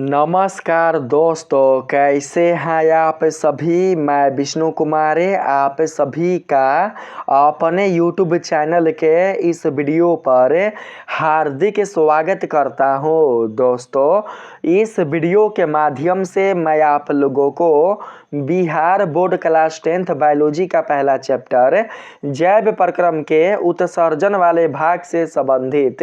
नमस्कार दोस्तों, कैसे हैं आप सभी। मैं विष्णु कुमार आप सभी का अपने YouTube चैनल के इस वीडियो पर हार्दिक स्वागत करता हूं। दोस्तों, इस वीडियो के माध्यम से मैं आप लोगों को Bihar board class 10th biology का पहला चैप्टर जैव प्रक्रम के उत्सर्जन वाले भाग से संबंधित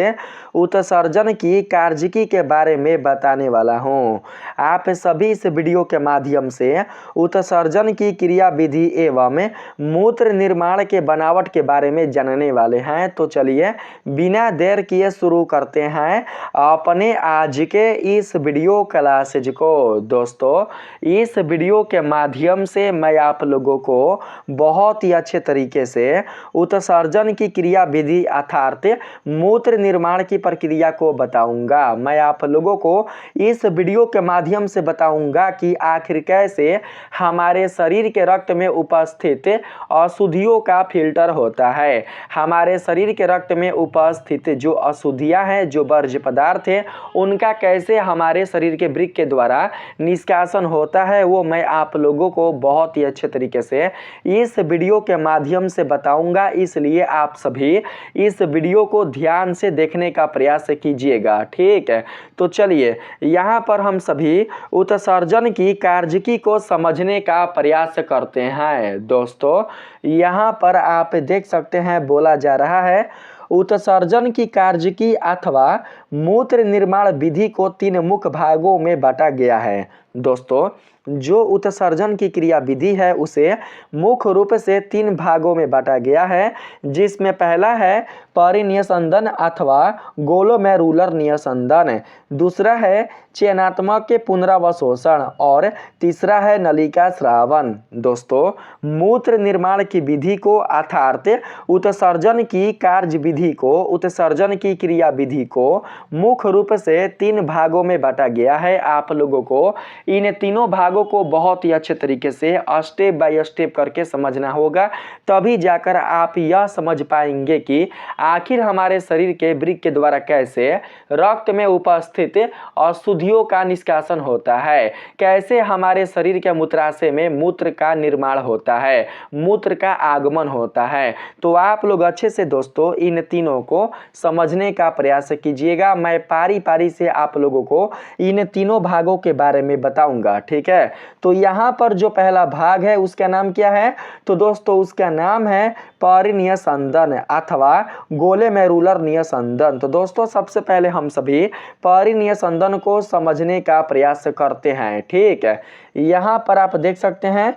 उत्सर्जन की कार्यकी के बारे में बताने वाला हूं। आप सभी इस वीडियो के माध्यम से उत्सर्जन की क्रिया विधि एवं मूत्र निर्माण के बनावट के बारे में जानने वाले हैं। तो चलिए बिना देर किए शुरू करते हैं अपने आज के इस वीडियो क्लासेज को। दोस्तों, इस वीडियो के माध्यम से मैं आप लोगों को बहुत ही अच्छे तरीके से उत्सर्जन की क्रिया विधि अर्थात मूत्र निर्माण की प्रक्रिया को बताऊंगा। मैं आप लोगों को इस वीडियो के माध्यम से बताऊंगा कि आखिर कैसे हमारे शरीर के रक्त में उपस्थित अशुद्धियों का फिल्टर होता है। हमारे शरीर के रक्त में उपस्थित जो अशुद्धियां हैं, जो वर्ज्य पदार्थ है, उनका कैसे हमारे शरीर के वृक्क के द्वारा निष्कासन होता है, वो मैं आप लोगों को बहुत ही अच्छे तरीके से इस वीडियो के माध्यम से बताऊंगा। इसलिए आप सभी इस वीडियो को ध्यान से देखने का प्रयास कीजिएगा, ठीक है। तो चलिए यहाँ पर हम सभी उत्सर्जन की कार्यकी को समझने का प्रयास करते हैं। दोस्तों, यहाँ पर आप देख सकते हैं बोला जा रहा है उत्सर्जन की कार्यकी अथवा मूत्र निर्माण विधि को 3 मुख्य भागों में बांटा गया है। दोस्तों, जो उत्सर्जन की क्रिया विधि है उसे मुख्य रूप से 3 भागों में बांटा गया है, जिसमें पहला है परिनिस्संदन अथवा ग्लोमेरुलर निस्संदन, दूसरा है चयनात्मक के पुनरावशोषण और तीसरा है नलिका स्रावन। दोस्तों, मूत्र निर्माण की विधि को अर्थात उत्सर्जन की कार्य विधि को, उत्सर्जन की क्रिया विधि को मुख्य रूप से 3 भागों में बांटा गया है। आप लोगों को इन तीनों भागों को बहुत ही अच्छे तरीके से स्टेप बाय स्टेप करके समझना होगा, तभी जाकर आप यह समझ पाएंगे कि आखिर हमारे शरीर के वृक्क के द्वारा कैसे रक्त में उपस्थित अशुद्धियों का निष्कासन होता है, कैसे हमारे शरीर के मूत्राशय में मूत्र का निर्माण होता है, मूत्र का आगमन होता है। तो आप लोग अच्छे से दोस्तों इन तीनों को समझने का प्रयास कीजिएगा। मैं पारी पारी से आप लोगों को इन तीनों भागों के बारे में बताऊंगा, ठीक है। तो यहाँ पर जो पहला भाग है उसका नाम क्या है? तो दोस्तों उसका नाम है परिनिस्संदन अथवा ग्लोमेरुलर निस्संदन। तो दोस्तों सबसे पहले हम सभी परिनिस्संदन को समझने का प्रयास करते हैं, ठीक है। यहाँ पर आप देख सकते हैं,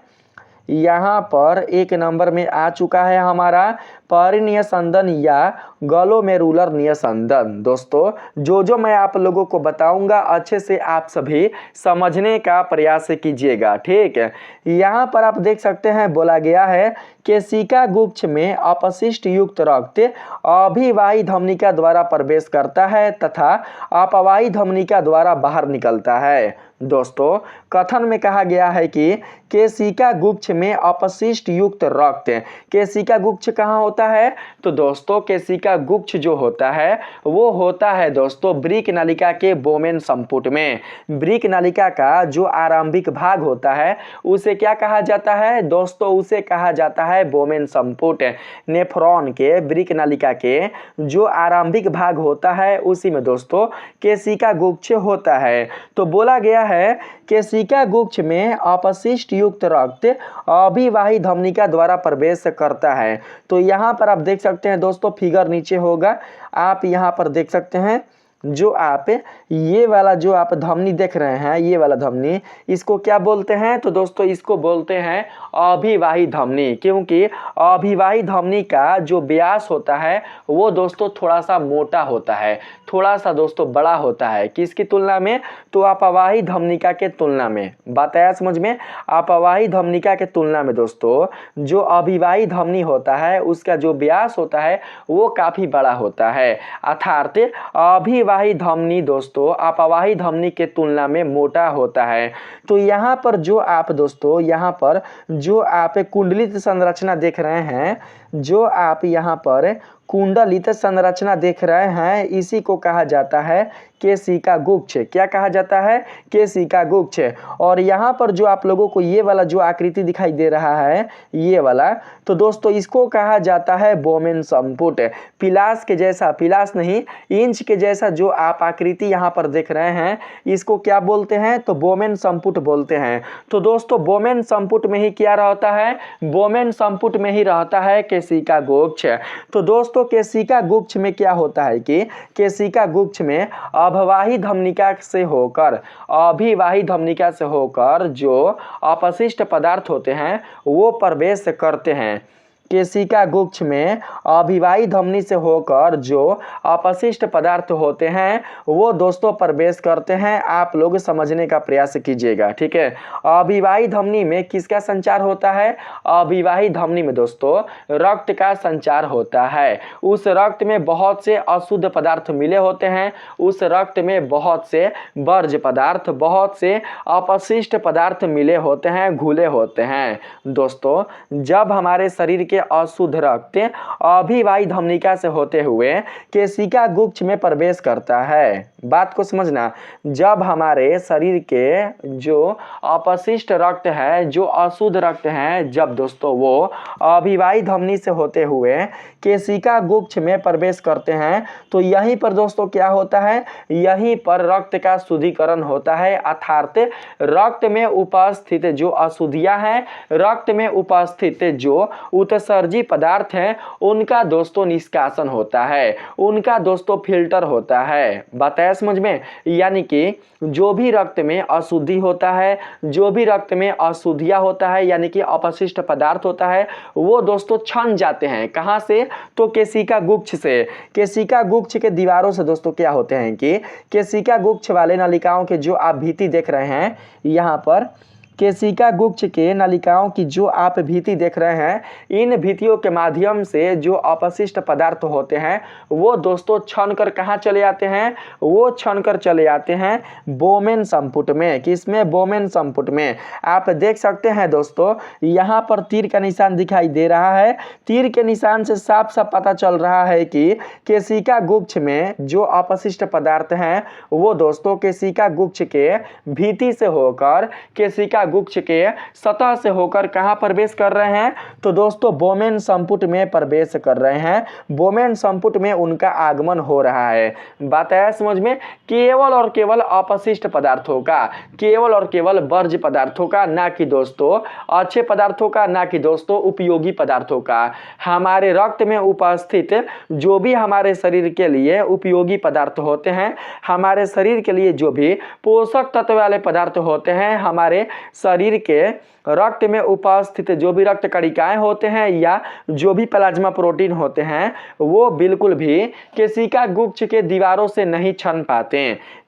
यहाँ पर 1 नंबर में आ चुका है हमारा परिनिस्संदन या ग्लोमेरुलर निस्संदन। दोस्तों जो मैं आप लोगों को बताऊंगा अच्छे से आप सभी समझने का प्रयास कीजिएगा, ठीक है। यहाँ पर आप देख सकते हैं बोला गया है केशिका गुच्छ में अपशिष्ट युक्त रक्त अभिवाही धमनिका द्वारा प्रवेश करता है तथा अपवाही धमनिका द्वारा बाहर निकलता है। दोस्तों, कथन में कहा गया है कि केशिका गुच्छ में अपशिष्ट युक्त रक्त, केशिका गुच्छ कहाँ होता है? तो दोस्तों केशिका गुच्छ जो होता है वो होता है दोस्तों वृक्क नलिका के बोमेन संपुट में। वृक्क नलिका का जो आरंभिक भाग होता है उसे क्या कहा जाता है दोस्तों? उसे कहा जाता है बोमेन संपुट। नेफ्रॉन के वृक्क नलिका के जो आरंभिक भाग होता है उसी में दोस्तों केशिका गुच्छ होता है। तो बोला गया है केशिका गुच्छ में अपशिष्ट युक्त रक्त अभिवाही धमनिका द्वारा प्रवेश करता है। तो यहाँ पर आप देख सकते हैं दोस्तों, फिगर नीचे होगा, आप यहाँ पर देख सकते हैं जो आप ये वाला जो आप धमनी देख रहे हैं, ये वाला धमनी, इसको क्या बोलते हैं? तो दोस्तों इसको बोलते हैं अभिवाही धमनी, क्योंकि अभिवाही धमनी का जो व्यास होता है वो दोस्तों थोड़ा सा मोटा होता है, थोड़ा सा दोस्तों बड़ा होता है। किसकी तुलना में? तो अपवाही धमनिका के तुलना में। बात आया समझ में? अपवाही धमनिका के तुलना में दोस्तों जो अभिवाही धमनी होता है उसका जो व्यास होता है वो काफी बड़ा होता है, अर्थात अभिवाही धमनी दोस्तों अपवाही धमनी के तुलना में मोटा होता है। तो यहाँ पर जो आप दोस्तों यहाँ पर जो आप कुंडलित संरचना देख रहे हैं, जो आप यहाँ पर कुंडलित संरचना देख रहे हैं, इसी को कहा जाता है केशिका गुच्छ। क्या कहा जाता है? केशिका गुच्छ। और यहाँ पर जो आप लोगों को ये वाला जो आकृति दिखाई दे रहा है, ये वाला, तो दोस्तों इसको कहा जाता है बोमेन संपुट। पिलास के जैसा, पिलास नहीं, इंच के जैसा जो आप आकृति यहाँ पर देख रहे हैं, इसको क्या बोलते हैं? तो बोमेन संपुट बोलते हैं। तो दोस्तों बोमेन संपुट में ही क्या रहता है? बोमेन संपुट में ही रहता है केशिका गुच्छ। तो दोस्तों केशिका गुच्छ में क्या होता है कि केशिका गुच्छ में अभिवाही धमनिका से होकर जो अपशिष्ट पदार्थ होते हैं वो प्रवेश करते हैं। केशिका गुच्छ में अभिवाही धमनी से होकर जो अपशिष्ट पदार्थ होते हैं वो दोस्तों प्रवेश करते हैं। आप लोग समझने का प्रयास कीजिएगा, ठीक है। अभिवाही धमनी में किसका संचार होता है? अभिवाही धमनी में दोस्तों रक्त का संचार होता है। उस रक्त में बहुत से अशुद्ध पदार्थ मिले होते हैं, उस रक्त में बहुत से वर्ज्य पदार्थ, बहुत से अपशिष्ट पदार्थ मिले होते हैं, घुले होते हैं। दोस्तों जब हमारे शरीर के अशुद्ध रक्त अभिवाही धमनिका से होते हुए केशिका गुच्छ में प्रवेश करता है। बात को समझना, जब हमारे शरीर के जो अपशिष्ट रक्त है, जो अशुद्ध रक्त है, जब दोस्तों वो अभिवाही धमनी से होते हुए केशिका गुच्छ में प्रवेश करते हैं तो यहीं पर दोस्तों क्या होता है? यहीं पर रक्त का शुद्धिकरण होता है, अर्थात रक्त में उपस्थित जो अशुद्धियां हैं, रक्त में उपस्थित जो उत्सर्जी पदार्थ हैं, उनका दोस्तों निष्कासन होता है, उनका दोस्तों फिल्टर होता है। बताया समझ में? यानी कि जो भी रक्त में अशुद्धि होता है, जो भी रक्त में अशुद्धियां होता है, यानी कि अपशिष्ट पदार्थ होता है, वो दोस्तों छन जाते हैं। कहां से? तो केशिका गुच्छ से। केशिका गुच्छ के दीवारों से दोस्तों क्या होते हैं कि केशिका गुच्छ वाले नलिकाओं के जो आप भित्ति देख रहे हैं, यहाँ पर केशिका गुच्छ के नलिकाओं की जो आप भित्ति देख रहे हैं, इन भित्तियों के माध्यम से जो अपशिष्ट पदार्थ होते हैं वो दोस्तों छन कर कहाँ चले आते हैं? वो छन कर चले आते हैं बोमेन संपुट में। किसमें? बोमेन संपुट में। आप देख सकते हैं दोस्तों यहाँ पर तीर का निशान दिखाई दे रहा है। तीर के निशान से साफ साफ पता चल रहा है कि केशिका गुच्छ में जो अपशिष्ट पदार्थ हैं वो दोस्तों केशिका गुच्छ के भित्ति से होकर केशिका गुच्छ के सतह से होकर कहां प्रवेश कर रहे हैं? तो दोस्तों बोमेन संपुट में प्रवेश कर रहे हैं। बोमेन संपुट में उनका आगमन हो रहा है। बात आया समझ में? केवल और केवल अपशिष्ट पदार्थों का, केवल और केवल वर्ज्य पदार्थों का, ना कि दोस्तों अच्छे पदार्थों का, ना कि दोस्तों उपयोगी पदार्थों का। हमारे रक्त में उपस्थित जो भी हमारे शरीर के लिए उपयोगी पदार्थ होते हैं, हमारे शरीर के लिए जो भी पोषक तत्व वाले पदार्थ होते हैं, हमारे शरीर के रक्त में उपस्थित जो भी रक्त कणिकाएं होते हैं या जो भी प्लाज्मा प्रोटीन होते हैं वो बिल्कुल भी केशिका गुच्छ के दीवारों से नहीं छन पाते।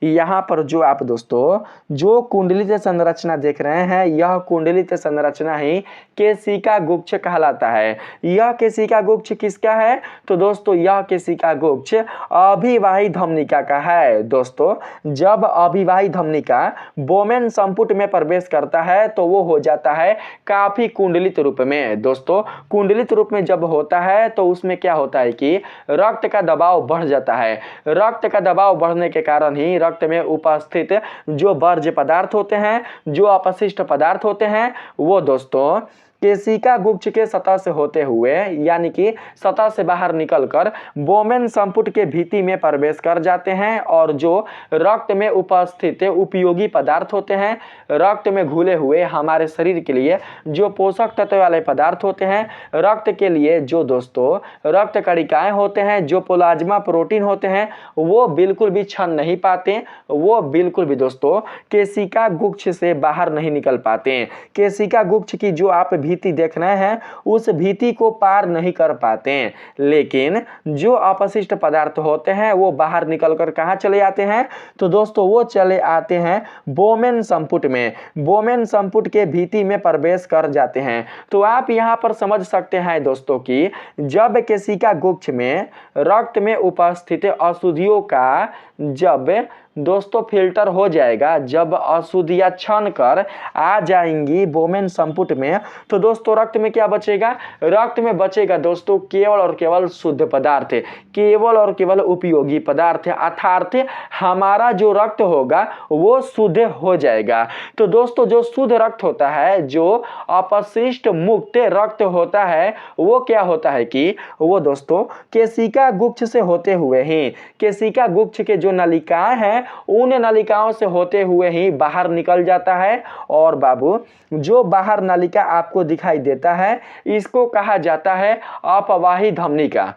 यहाँ पर जो आप दोस्तों जो कुंडलित संरचना देख रहे हैं, यह कुंडलित संरचना ही केशिका गुच्छ कहलाता है। यह केशिका गुच्छ किसका है? तो दोस्तों यह केशिका गुच्छ अभिवाही धमनिका का है। दोस्तों जब अभिवाही धमनिका बोमेन संपुट में प्रवेश करता है तो वो हो जाता है काफी कुंडलित रूप में। दोस्तों कुंडलित रूप में जब होता है तो उसमें क्या होता है कि रक्त का दबाव बढ़ जाता है। रक्त का दबाव बढ़ने के कारण ही रक्त में उपस्थित जो वर्ज्य पदार्थ होते हैं, जो अपशिष्ट पदार्थ होते हैं, वो दोस्तों केशिका गुच्छ के सतह से होते हुए, यानी कि सतह से बाहर निकलकर बोमेन संपुट के भित्ति में प्रवेश कर जाते हैं और जो रक्त में उपस्थित उपयोगी पदार्थ होते हैं, रक्त में घुले हुए हमारे शरीर के लिए जो पोषक तत्व वाले पदार्थ होते हैं, रक्त के लिए जो दोस्तों रक्त कणिकाएं होते हैं, जो प्लाज्मा प्रोटीन होते हैं, वो बिल्कुल भी छन नहीं पाते, वो बिल्कुल भी दोस्तों केशिका गुच्छ से बाहर नहीं निकल पाते। केशिका गुच्छ की जो आप भीति देख रहे हैं उस भीति को पार नहीं कर पाते, लेकिन जो अपशिष्ट पदार्थ होते हैं वो बाहर निकलकर कहां चले आते हैं? तो दोस्तों वो चले आते हैं बोमेन संपुट में। बोमेन संपुट के भीति में प्रवेश कर जाते हैं। तो आप यहां पर समझ सकते हैं दोस्तों कि जब केशिका गुच्छ में रक्त में उपस्थित अशुद्धियों का जब दोस्तों फिल्टर हो जाएगा, जब अशुद्धियाँ छन कर आ जाएंगी वोमेन संपुट में, तो दोस्तों रक्त में क्या बचेगा? रक्त में बचेगा दोस्तों केवल और केवल शुद्ध पदार्थ, केवल और केवल उपयोगी पदार्थ, अर्थात हमारा जो रक्त होगा वो शुद्ध हो जाएगा। तो दोस्तों जो शुद्ध रक्त होता है, जो अपशिष्ट मुक्त रक्त होता है, वो क्या होता है कि वो दोस्तों केशिका गुच्छ से होते हुए ही, केशिका गुच्छ के जो नलिकाएं हैं उन नलिकाओं से होते हुए ही बाहर निकल जाता है। और बाबू जो बाहर नलिका आपको दिखाई देता है इसको कहा जाता है अपवाही धमनिका।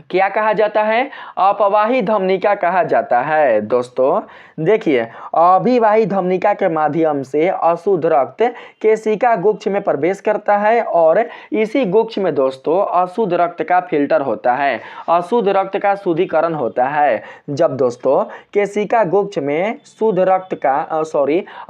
क्या कहा जाता है? अपवाही धमनिका कहा जाता है। दोस्तों देखिए, अभिवाही धमनिका के माध्यम से अशुद्ध रक्त केशिका गुच्छ में प्रवेश करता है और इसी गुच्छ में दोस्तों अशुद्ध रक्त का फिल्टर होता है, अशुद्ध रक्त का शुद्धिकरण होता है। जब दोस्तों केशिका गुच्छ में शुद्ध रक्त का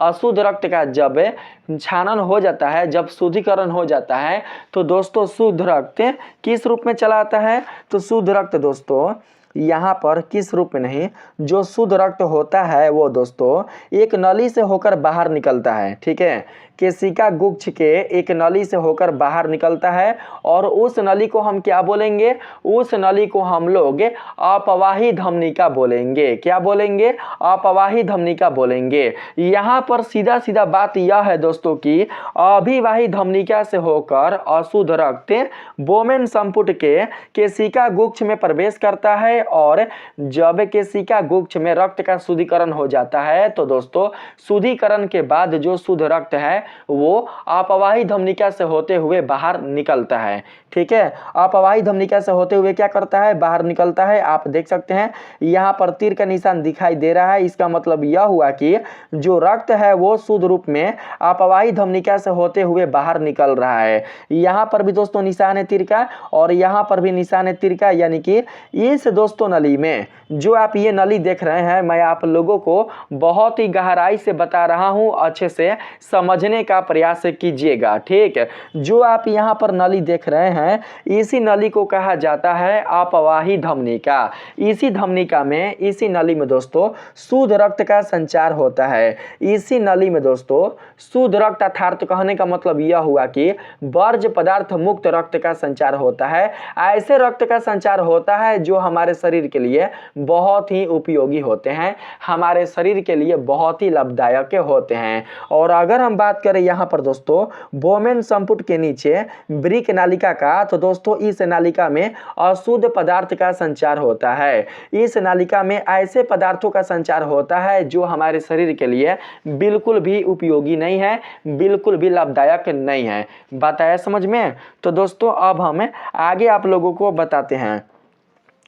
अशुद्ध रक्त का जब छानन हो जाता है, जब शुद्धिकरण हो जाता है, तो दोस्तों शुद्ध रक्त किस रूप में चला आता है? तो शुद्ध रक्त दोस्तों यहाँ पर किस रूप में नहीं, जो शुद्ध रक्त होता है वो दोस्तों एक नली से होकर बाहर निकलता है। ठीक है, केशिका गुच्छ के एक नली से होकर बाहर निकलता है और उस नली को हम क्या बोलेंगे? उस नली को हम लोग अपवाही धमनिका बोलेंगे। क्या बोलेंगे? अपवाही धमनिका बोलेंगे। यहाँ पर सीधा सीधा बात यह है दोस्तों कि अभिवाही धमनिका से होकर अशुद्ध रक्त वोमेन संपुट के केशिका गुच्छ में प्रवेश करता है और जब केशिका गुच्छ में रक्त का शुद्धिकरण हो जाता है, तो दोस्तों शुद्धिकरण के बाद जो शुद्ध रक्त है वो अपवाही धमनिका से होते हुए बाहर निकलता है। ठीक है, अपवाही धमनिका से होते हुए क्या करता है? बाहर निकलता है। आप देख सकते हैं यहाँ पर तीर का निशान दिखाई दे रहा है। इसका मतलब यह हुआ कि जो रक्त है वो शुद्ध रूप में अपवाही धमनिका से होते हुए बाहर निकल रहा है। यहाँ पर भी दोस्तों निशान है तीर का और यहाँ पर भी निशान है तीर का, यानी कि इस दोस्तों नली में जो आप ये नली देख रहे हैं, मैं आप लोगों को बहुत ही गहराई से बता रहा हूं, अच्छे से समझने का प्रयास कीजिएगा। ठीक है, जो आप यहाँ पर नली देख रहे हैं इसी नली को कहा जाता है अपवाही धमनिका। इसी धमनिका में, इसी नली में दोस्तों शुद्ध रक्त का संचार होता है। इसी नली में दोस्तों शुद्ध रक्त अर्थात कहने का मतलब यह हुआ कि वर्ज्य पदार्थ मुक्त रक्त का संचार होता है। ऐसे रक्त का संचार होता है जो हमारे शरीर के लिए बहुत ही उपयोगी होते हैं, हमारे शरीर के लिए बहुत ही लाभदायक होते हैं। और अगर हम बात करें यहाँ पर दोस्तों वोमेन संपुट के नीचे ब्रिक नालिका का, तो दोस्तों इस नालिका में अशुद्ध पदार्थ का संचार होता है। इस नालिका में ऐसे पदार्थों का संचार होता है जो हमारे शरीर के लिए बिल्कुल भी उपयोगी नहीं है, बिल्कुल भी लाभदायक नहीं है। बात आया समझ में? तो दोस्तों अब हम आगे आप लोगों को बताते हैं।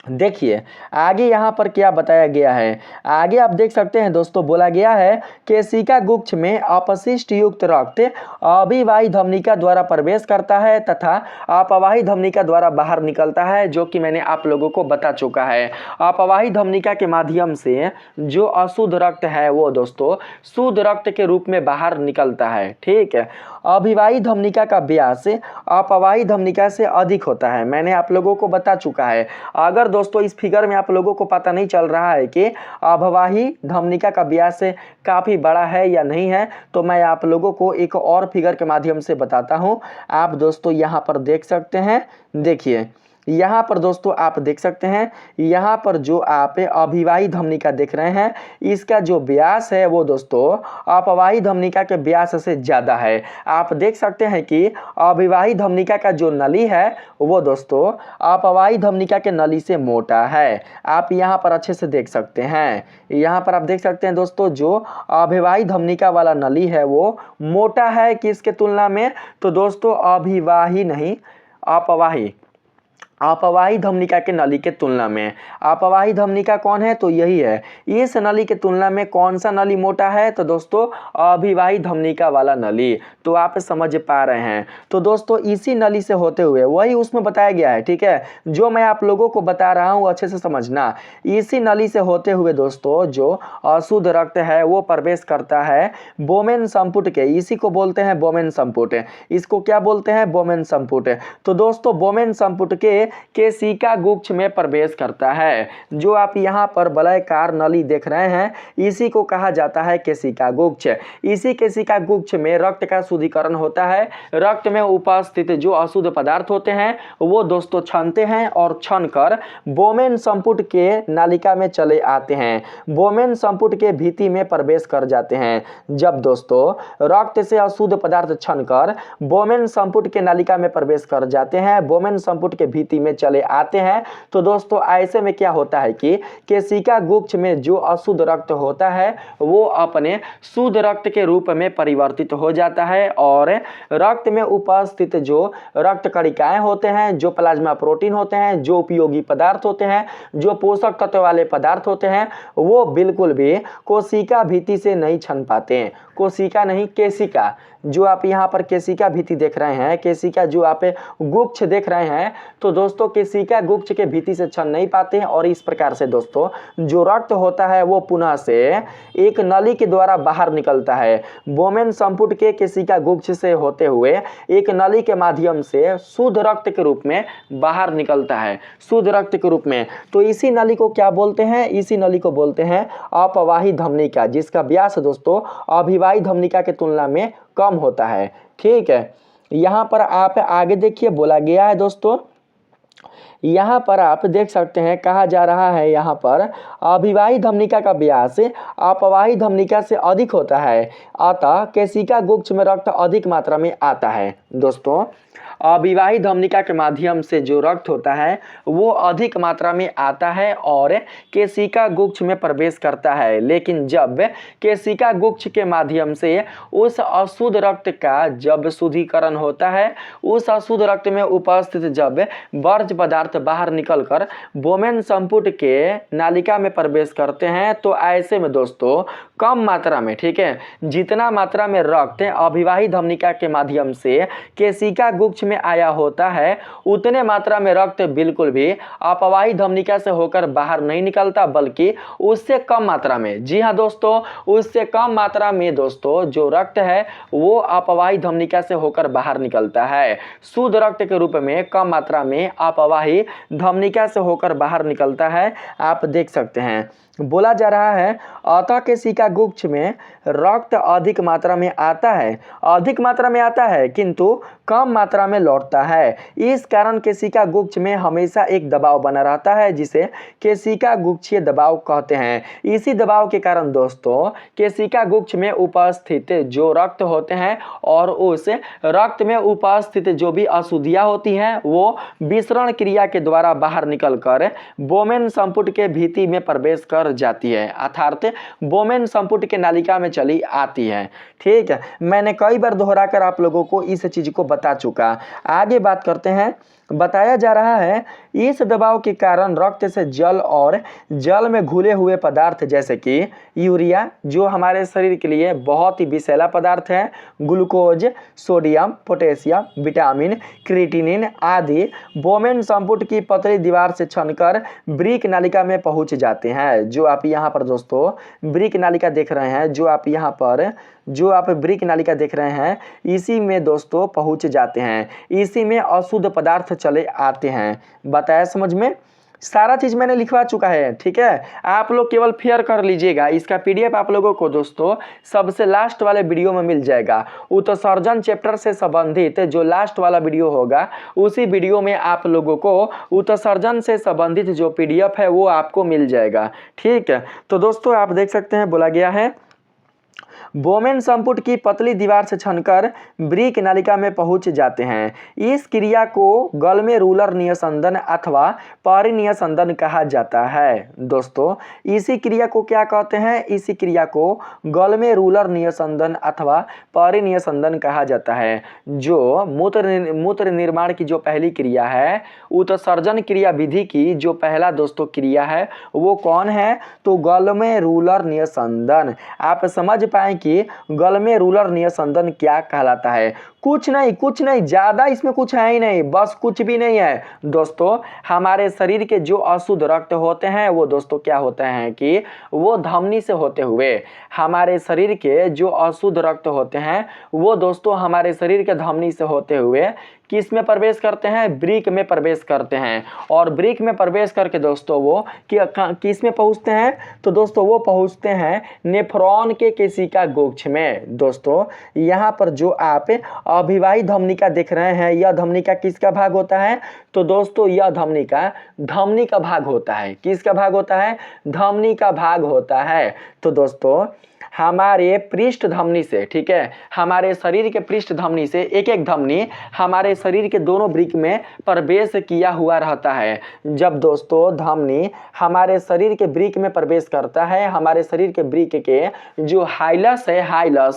देखिए आगे यहाँ पर क्या बताया गया है। आगे आप देख सकते हैं दोस्तों, बोला गया है केशिका गुच्छ में अपशिष्ट युक्त रक्त अभिवाही धमनिका द्वारा प्रवेश करता है तथा अपवाही धमनिका द्वारा बाहर निकलता है, जो कि मैंने आप लोगों को बता चुका है। अपवाही धमनिका के माध्यम से जो अशुद्ध रक्त है वो दोस्तों शुद्ध रक्त के रूप में बाहर निकलता है। ठीक है, अभिवाही धमनिका का व्यास अपवाही धमनिका से अधिक होता है, मैंने आप लोगों को बता चुका है। अगर दोस्तों इस फिगर में आप लोगों को पता नहीं चल रहा है कि अपवाही धमनिका का व्यास काफी बड़ा है या नहीं है, तो मैं आप लोगों को एक और फिगर के माध्यम से बताता हूं। आप दोस्तों यहां पर देख सकते हैं, देखिए यहाँ पर दोस्तों आप देख सकते हैं, यहाँ पर जो आप अभिवाही धमनिका देख रहे हैं इसका जो व्यास है वो दोस्तों अपवाही धमनिका के व्यास से ज़्यादा है। आप देख सकते हैं कि अभिवाही धमनिका का जो नली है वो दोस्तों अपवाही धमनिका के नली से मोटा है। आप यहाँ पर अच्छे से देख सकते हैं, यहाँ पर आप देख सकते हैं दोस्तों जो अभिवाही धमनिका वाला नली है वो मोटा है किसके तुलना में? तो दोस्तों अभिवाही नहीं, अपवाही धमनिका के नली के तुलना में। अपवाही धमनिका कौन है? तो यही है। इस नली के तुलना में कौन सा नली मोटा है? तो दोस्तों अभिवाही धमनिका वाला नली। तो आप समझ पा रहे हैं। तो दोस्तों इसी नली से होते हुए वही उसमें बताया गया है, ठीक है, जो मैं आप लोगों को बता रहा हूँ अच्छे से समझना। इसी नली से होते हुए दोस्तों जो अशुद्ध रक्त है वो प्रवेश करता है वोमेन संपुट के, इसी को बोलते हैं वोमेन संपुट। इसको क्या बोलते हैं? वोमेन संपुट। तो दोस्तों वोमेन संपुट के केशिका गुच्छ में प्रवेश करता है। जो आप यहाँ पर वलयाकार नली देख रहे हैं, इसी को कहा जाता है केशिका गुच्छ। इसी केशिका गुच्छ में रक्त का शुद्धिकरण होता है। रक्त में उपस्थित जो अशुद्ध पदार्थ होते हैं वो दोस्तों छनते हैं और छनकर बोमेन संपुट के नालिका में चले आते हैं, बोमेन संपुट के भित्ति में प्रवेश कर जाते हैं। जब दोस्तों रक्त से अशुद्ध पदार्थ छनकर बोमेन संपुट के नालिका में प्रवेश कर जाते हैं, बोमेन संपुट के भित्ति में चले आते हैं, तो दोस्तों ऐसे में क्या होता है कि केशिका गुच्छ में जो अशुद्ध रक्त होता है वो अपने शुद्ध रक्त के रूप में परिवर्तित हो जाता है और रक्त में उपस्थित जो रक्त कणिकाएं होते हैं, जो प्लाज्मा प्रोटीन होते हैं, जो उपयोगी पदार्थ होते हैं, जो पोषक तत्व वाले पदार्थ होते हैं, वो बिल्कुल भी कोशिका भित्ति से नहीं छन पाते। कोशिका नहीं, केशिका, जो आप यहाँ पर केशिका भित्ति देख रहे हैं, केशिका जो आप गुच्छ देख रहे हैं, तो दोस्तों केशिका गुच्छ के भित्ति से छन नहीं पाते हैं और इस प्रकार से दोस्तों जो रक्त होता है वो पुनः से एक नली के द्वारा बाहर निकलता है। बोमेन संपुट के केशिका गुच्छ से होते हुए एक नली के माध्यम से शुद्ध रक्त के रूप में बाहर निकलता है, शुद्ध रक्त के रूप में। तो इसी नली को क्या बोलते हैं? इसी नली को बोलते हैं अपवाही धमनिका, जिसका व्यास दोस्तों अभिवाही धमनिका के तुलना में कम होता है। ठीक है, यहाँ पर आप आगे देखिए बोला गया है दोस्तों, यहाँ पर आप देख सकते हैं कहा जा रहा है यहाँ पर अभिवाही धमनिका का व्यास अपवाही धमनिका से अधिक होता है, अतः केशिका गुच्छ में रक्त अधिक मात्रा में आता है। दोस्तों अविवाही धमनिका के माध्यम से जो रक्त होता है वो अधिक मात्रा में आता है और केशिका गुच्छ में प्रवेश करता है, लेकिन जब केशिका गुच्छ के माध्यम से उस अशुद्ध रक्त का जब शुद्धिकरण होता है, उस अशुद्ध रक्त में उपस्थित जब वर्ज्य पदार्थ बाहर निकलकर बोमेन संपुट के नालिका में प्रवेश करते हैं, तो ऐसे में दोस्तों कम मात्रा में, ठीक है, जितना मात्रा में रक्त अविवाही धमनिका के माध्यम से केशिका गुच्छ में आया होता है, उतने मात्रा में रक्त बिल्कुल भी अपवाही धमनिका से होकर बाहर नहीं निकलता, बल्कि उससे कम मात्रा में, जी हाँ दोस्तों, उससे कम मात्रा में दोस्तों जो रक्त है वो अपवाही धमनिका से होकर बाहर निकलता है। शुद्ध रक्त के रूप में कम मात्रा में अपवाही धमनिका से होकर बाहर निकलता है। आप देख सकते हैं बोला जा रहा है अतः केशिका गुच्छ में रक्त अधिक मात्रा में आता है, अधिक मात्रा में आता है किंतु कम मात्रा में लौटता है। इस कारण केशिका गुच्छ में हमेशा एक दबाव बना रहता है, जिसे केशिका गुच्छीय दबाव कहते हैं। इसी दबाव के कारण दोस्तों केशिका गुच्छ में उपस्थित जो रक्त होते हैं और उस रक्त में उपस्थित जो भी अशुद्धियां होती हैं वो विसरण क्रिया के द्वारा बाहर निकलकर बोमेन संपुट के भित्ति में प्रवेश कर जाती है, अर्थात बोमेन संपुट के नालिका में चली आती है। ठीक है, मैंने कई बार दोहराकर आप लोगों को इस चीज को बता चुका। आगे बात करते हैं। बताया जा रहा है इस दबाव के कारण रक्त से जल और जल में घुले हुए पदार्थ जैसे कि यूरिया, जो हमारे शरीर के लिए बहुत ही विषैला पदार्थ है, glucose, sodium, potassium, vitamin, creatinine आदि बोमेन संपुट की पतली दीवार से छनकर ब्रिक नालिका में पहुंच जाते हैं। जो आप यहाँ पर दोस्तों ब्रिक नालिका देख रहे हैं, जो आप यहाँ पर ब्रिक नालिका देख रहे हैं, इसी में दोस्तों पहुंच जाते हैं, इसी में अशुद्ध पदार्थ चले आते हैं। बताया समझ में? सारा चीज मैंने लिखवा चुका है, ठीक है, आप लोग केवल फेयर कर लीजिएगा। इसका पीडीएफ आप लोगों को दोस्तों सबसे लास्ट वाले वीडियो में मिल जाएगा। उत्सर्जन चैप्टर से संबंधित जो लास्ट वाला वीडियो होगा, उसी वीडियो में आप लोगों को उत्सर्जन से संबंधित जो पीडीएफ है वो आपको मिल जाएगा। ठीक है, तो दोस्तों आप देख सकते हैं बोला गया है बोमेन संपुट की पतली दीवार से छनकर ब्रिक नालिका में पहुंच जाते हैं। इस क्रिया को गलमे रूलर निस्संदन अथवा परिनिस्संदन कहा जाता है। दोस्तों इसी क्रिया को क्या कहते हैं? इसी क्रिया को गलमे रूलर निस्संदन अथवा परिनिस्संदन कहा जाता है। जो मूत्र निर्माण की जो पहली क्रिया है, उत्सर्जन क्रिया विधि की जो पहला दोस्तों क्रिया है वो कौन है? तो गलमे रूलर निस्संदन। आप समझ पाए कि गलमे रूलर निस्संदन क्या कहलाता है। कुछ नहीं ज्यादा इसमें कुछ है ही नहीं, बस कुछ भी नहीं है दोस्तों। हमारे शरीर के जो अशुद्ध रक्त होते हैं वो दोस्तों क्या होते हैं कि वो धमनी से होते हुए, हमारे शरीर के जो अशुद्ध रक्त होते हैं वो दोस्तों हमारे शरीर के धमनी से होते हुए किस में प्रवेश करते हैं, ब्रिक में प्रवेश करते हैं। और ब्रिक में प्रवेश करके दोस्तों वो किस में पहुंचते हैं, तो दोस्तों वो पहुंचते हैं नेफ्रॉन के केशिका गुच्छ में। दोस्तों यहाँ पर जो आप अभिवाही धमनिका देख रहे हैं, यह धमनिका किसका भाग होता है, तो दोस्तों यह धमनिका धमनी का भाग होता है। किसका भाग होता है, धमनी का भाग होता है। तो दोस्तों हमारे पृष्ठ धमनी से, ठीक है, हमारे शरीर के पृष्ठ धमनी से एक एक धमनी हमारे शरीर के दोनों ब्रिक में प्रवेश किया हुआ रहता है। जब दोस्तों धमनी हमारे शरीर के ब्रिक में प्रवेश करता है, हमारे शरीर के ब्रिक के जो हाइलस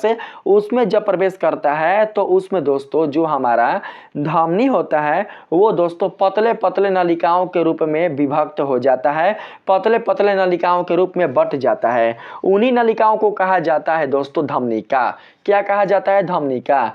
है उसमें जब प्रवेश करता है, तो उसमें दोस्तों जो हमारा धमनी होता है वो दोस्तों पतले पतले नलिकाओं के रूप में विभक्त हो जाता है, पतले पतले नलिकाओं के रूप में बट जाता है। उन्हीं नलिकाओं को कहा जाता है दोस्तों धमनिका। क्या कहा जाता है, धमनिका।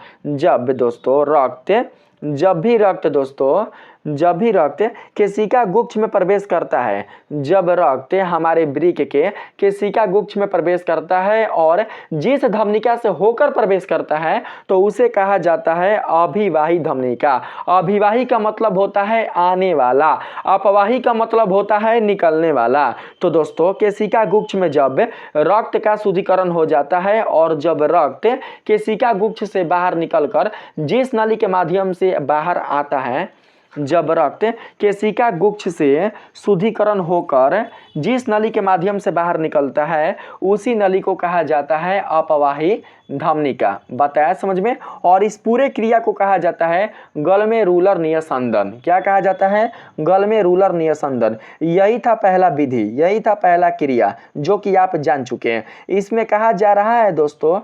जब भी रक्त केशिका गुच्छ में प्रवेश करता है, जब रक्त हमारे ब्रिक के केशिका गुच्छ में प्रवेश करता है और जिस धमनिका से होकर प्रवेश करता है तो उसे कहा जाता है अभिवाही धमनिका। अभिवाही का मतलब होता है आने वाला, अपवाही का मतलब होता है निकलने वाला। तो दोस्तों केशिका गुच्छ में जब रक्त का शुद्धिकरण हो जाता है और जब रक्त केशिका गुच्छ से बाहर निकलकर जिस नली के माध्यम से बाहर आता है, जब रक्त केशिका गुच्छ से शुद्धिकरण होकर जिस नली के माध्यम से बाहर निकलता है उसी नली को कहा जाता है अपवाही धमनिका। बताया समझ में। और इस पूरे क्रिया को कहा जाता है गलमेरुलर निस्संदन। क्या कहा जाता है, गलमेरुलर निस्संदन। यही था पहला विधि, यही था पहला क्रिया जो कि आप जान चुके हैं। इसमें कहा जा रहा है दोस्तों,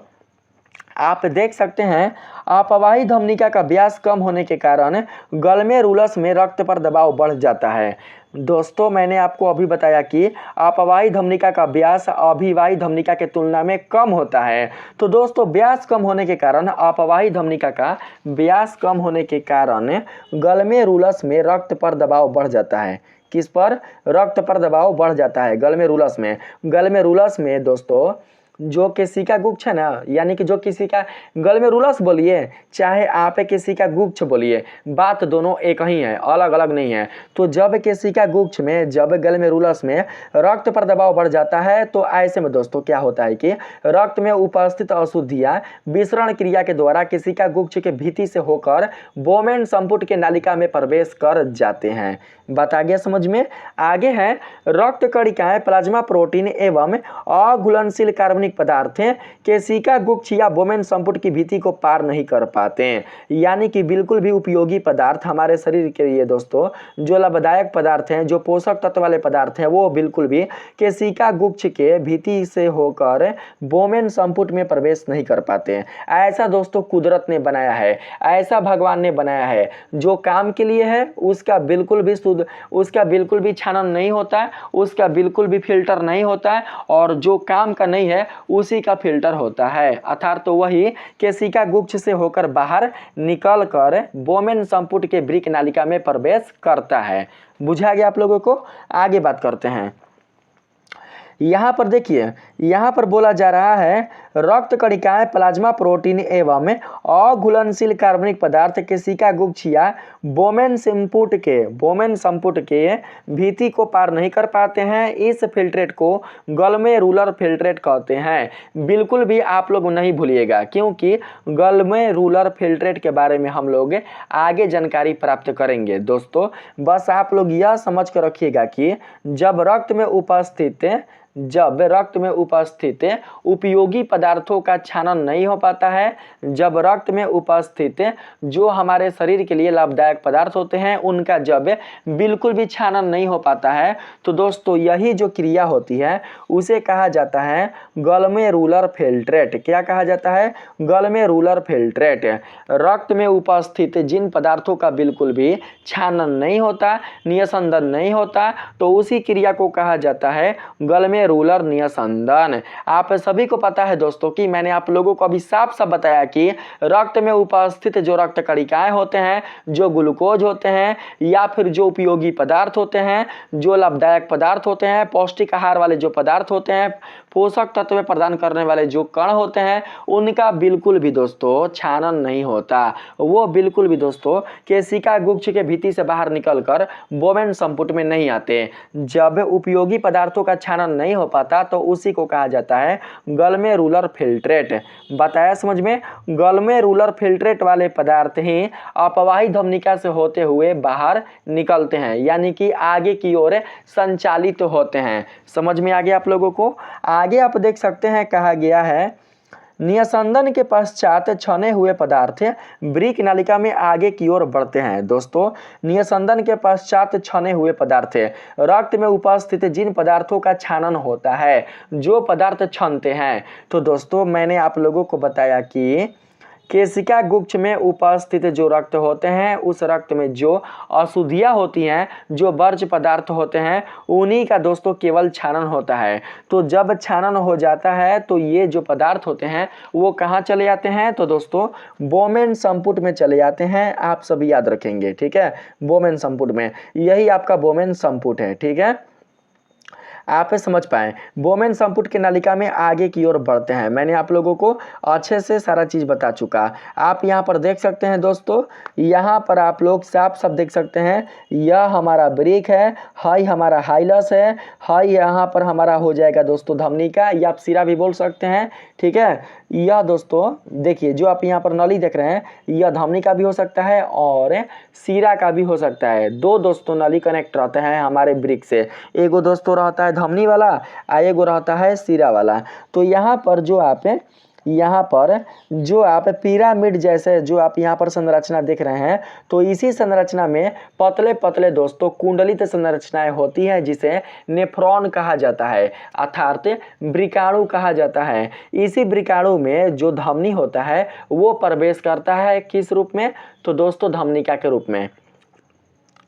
आप देख सकते हैं अपवाही धमनिका का व्यास कम होने के कारण गलमेरुलस में रक्त पर दबाव बढ़ जाता है। दोस्तों मैंने आपको अभी बताया कि अपवाही धमनिका का व्यास अभिवाही धमनिका के तुलना में कम होता है। तो दोस्तों व्यास कम होने के कारण, अपवाही धमनिका का व्यास कम होने के कारण गलमेरुलस में रक्त पर दबाव बढ़ जाता है। किस पर, रक्त पर दबाव बढ़ जाता है गलमेरुलस में। गलमेरुलस में दोस्तों जो केशिका गुच्छ है ना, यानी कि जो केशिका, गलमेरुलस बोलिए चाहे आप केशिका गुच्छ बोलिए, बात दोनों एक ही है, अलग अलग नहीं है। तो जब केशिका गुच्छ में, जब गलमेरुलस में रक्त पर दबाव बढ़ जाता है तो ऐसे में दोस्तों क्या होता है कि रक्त में उपस्थित अशुद्धियां विसरण क्रिया के द्वारा केशिका गुच्छ के भीति से होकर बोमेन संपुट के नालिका में प्रवेश कर जाते हैं। बात आ गया समझ में। आगे है रक्त कणिकाएं प्लाज्मा प्रोटीन एवं अघुलनशील कार्बनिक पदार्थ केशिका गुच्छ या बोमेन संपुट की भीति को पार नहीं कर पाते हैं। यानी कि बिल्कुल भी उपयोगी पदार्थ हमारे शरीर के लिए दोस्तों, जो लाभदायक पदार्थ हैं, जो पोषक तत्व वाले पदार्थ हैं, वो बिल्कुल भी केशिका गुच्छ के भीति से होकर बोमेन संपुट में प्रवेश नहीं कर पाते हैं। ऐसा दोस्तों कुदरत ने बनाया है, ऐसा भगवान ने बनाया है। जो काम के लिए है उसका बिल्कुल भी शुद्ध, उसका बिल्कुल भी छानन नहीं होता है, उसका बिल्कुल भी फिल्टर नहीं होता है, और जो काम का नहीं है उसी का फिल्टर होता है। अर्थात तो वही केशिका गुच्छ से होकर बाहर निकल कर बोमेन संपुट के ब्रिक नालिका में प्रवेश करता है। बुझा गया आप लोगों को। आगे बात करते हैं। यहाँ पर देखिए, यहाँ पर बोला जा रहा है रक्त कणिकाएं प्लाज्मा प्रोटीन एवं अघुलनशील कार्बनिक पदार्थ केशिका गुच्छ या बोमेन संपुट के भीति को पार नहीं कर पाते हैं। इस फिल्ट्रेट को गलमेरुलर फिल्ट्रेट कहते हैं। बिल्कुल भी आप लोग नहीं भूलिएगा, क्योंकि गलमेरुलर फिल्ट्रेट के बारे में हम लोग आगे जानकारी प्राप्त करेंगे। दोस्तों बस आप लोग यह समझ कर रखिएगा कि जब रक्त में उपस्थित उपयोगी पदार्थों का छानन नहीं हो पाता है, जब रक्त में उपस्थित जो हमारे शरीर के लिए लाभदायक पदार्थ होते हैं उनका जब बिल्कुल भी छानन नहीं हो पाता है, तो दोस्तों यही जो क्रिया होती है उसे कहा जाता है गलमेरुलर फिल्ट्रेट। क्या कहा जाता है, गलमेरुलर फिल्ट्रेट। रक्त में उपस्थित जिन पदार्थों का बिल्कुल भी छानन नहीं होता, निस्संदन नहीं होता, तो उसी क्रिया को कहा जाता है गलमेरुलर ग्लोमेरुलर निस्यंदन। आप सभी को पता है दोस्तों कि मैंने आप लोगों को अभी साफ साफ बताया कि रक्त में उपस्थित जो रक्त कणिकाएं होते हैं, जो ग्लूकोज होते हैं या फिर जो उपयोगी पदार्थ होते हैं, जो लाभदायक पदार्थ होते हैं, पौष्टिक आहार वाले जो पदार्थ होते हैं, पोषक तत्व प्रदान करने वाले जो कण होते हैं, उनका बिल्कुल भी दोस्तों छानन नहीं होता। वो बिल्कुल भी दोस्तों केशिका गुच्छ के भीतर से बाहर निकलकर बोमेन संपुट में नहीं आते। जब उपयोगी पदार्थों का छानन नहीं हो पाता तो उसी को कहा जाता है ग्लोमेरुलर फिल्ट्रेट। बताया समझ में? ग्लोमेरुलर फिल्ट्रेट वाले पदार्थ ही अपवाही धमनिका से होते हुए बाहर निकलते हैं, यानी कि आगे की ओर संचालित होते हैं। समझ में आ गया आप लोगों को? आगे आप देख सकते हैं कहा गया है निस्यंदन के पश्चात छने हुए पदार्थ वृक्क नालिका में आगे की ओर बढ़ते हैं। दोस्तों निस्यंदन के पश्चात छने हुए पदार्थ रक्त में उपस्थित जिन पदार्थों का छानन होता है, जो पदार्थ छनते हैं, तो दोस्तों मैंने आप लोगों को बताया कि केशिका गुच्छ में उपस्थित जो रक्त होते हैं, उस रक्त में जो अशुद्धियाँ होती हैं, जो वर्ज्य पदार्थ होते हैं, उन्हीं का दोस्तों केवल छानन होता है। तो जब छानन हो जाता है तो ये जो पदार्थ होते हैं वो कहाँ चले जाते हैं? तो दोस्तों बोमेन संपुट में चले जाते हैं। आप सभी याद रखेंगे, ठीक है? बोमेन संपुट में, यही आपका बोमेन संपुट है, ठीक है? आप समझ पाए? बोमेन संपुट के नालिका में आगे की ओर बढ़ते हैं। मैंने आप लोगों को अच्छे से सारा चीज़ बता चुका। आप यहाँ पर देख सकते हैं दोस्तों, यहाँ पर आप लोग साफ साफ देख सकते हैं, यह हमारा ब्रेक है, हाई हमारा हाइलस है, हाई यहाँ पर हमारा हो जाएगा दोस्तों धमनिका, या आप सिरा भी बोल सकते हैं, ठीक है? यह दोस्तों देखिए जो आप यहाँ पर नली देख रहे हैं, यह धमनिका भी हो सकता है और सिरा का भी हो सकता है। दो दोस्तों नली कनेक्ट रहते हैं हमारे ब्रेक से, एगो दोस्तों रहता है धमनी वाला, एगो रहता है सिरा वाला। तो यहाँ पर जो आप पिरामिड जैसे जो आप यहाँ पर संरचना देख रहे हैं, तो इसी संरचना में पतले पतले दोस्तों कुंडलित संरचनाएं होती हैं, जिसे नेफ्रॉन कहा जाता है, अर्थात वृकाणु कहा जाता है। इसी वृकाणु में जो धमनी होता है वो प्रवेश करता है किस रूप में? तो दोस्तों धमनिका के रूप में।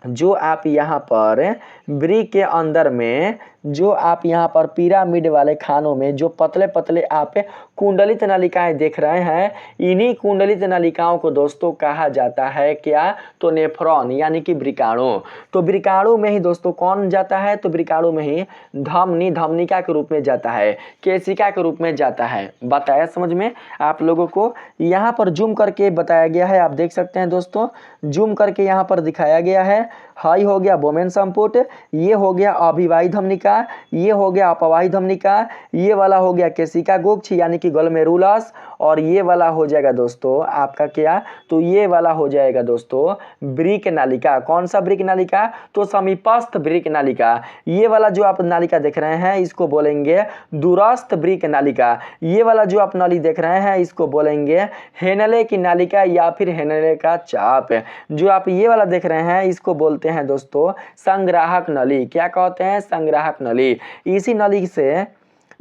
जो आप यहाँ पर ब्रिक के अंदर में जो आप यहाँ पर पिरामिड वाले खानों में जो पतले पतले आप कुंडलित नलिकाएं देख रहे हैं, इन्हीं कुंडलित नलिकाओं को दोस्तों कहा जाता है क्या? तो नेफ्रॉन, यानी कि वृकाणु। तो वृकाणु में ही दोस्तों कौन जाता है? तो वृकाणु में ही धमनिका के रूप में जाता है, केशिका के रूप में जाता है। बताया समझ में आप लोगों को? यहाँ पर जूम करके बताया गया है, आप देख सकते हैं दोस्तों, जूम करके यहाँ पर दिखाया गया है। हाई हो गया बोमेन संपुट, ये हो गया अभिवाही धमनिका, ये हो गया अपवाही धमनिका, ये वाला हो गया केशिका गुच्छ यानी कि ग्लोमेरुलस, और ये वाला हो जाएगा दोस्तों आपका क्या? तो ये वाला हो जाएगा दोस्तों वृक्क नालिका। कौन सा वृक्क नालिका? तो समीपस्थ वृक्क नालिका। ये वाला जो आप नालिका देख रहे हैं इसको बोलेंगे दूरस्थ वृक्क नालिका। ये वाला जो आप नली देख रहे हैं इसको बोलेंगे हेनले की नालिका या फिर हेनले का चाप। जो आप ये वाला देख रहे हैं इसको बोलते हैं दोस्तों संग्राहक नली। क्या कहते हैं? संग्राहक नली।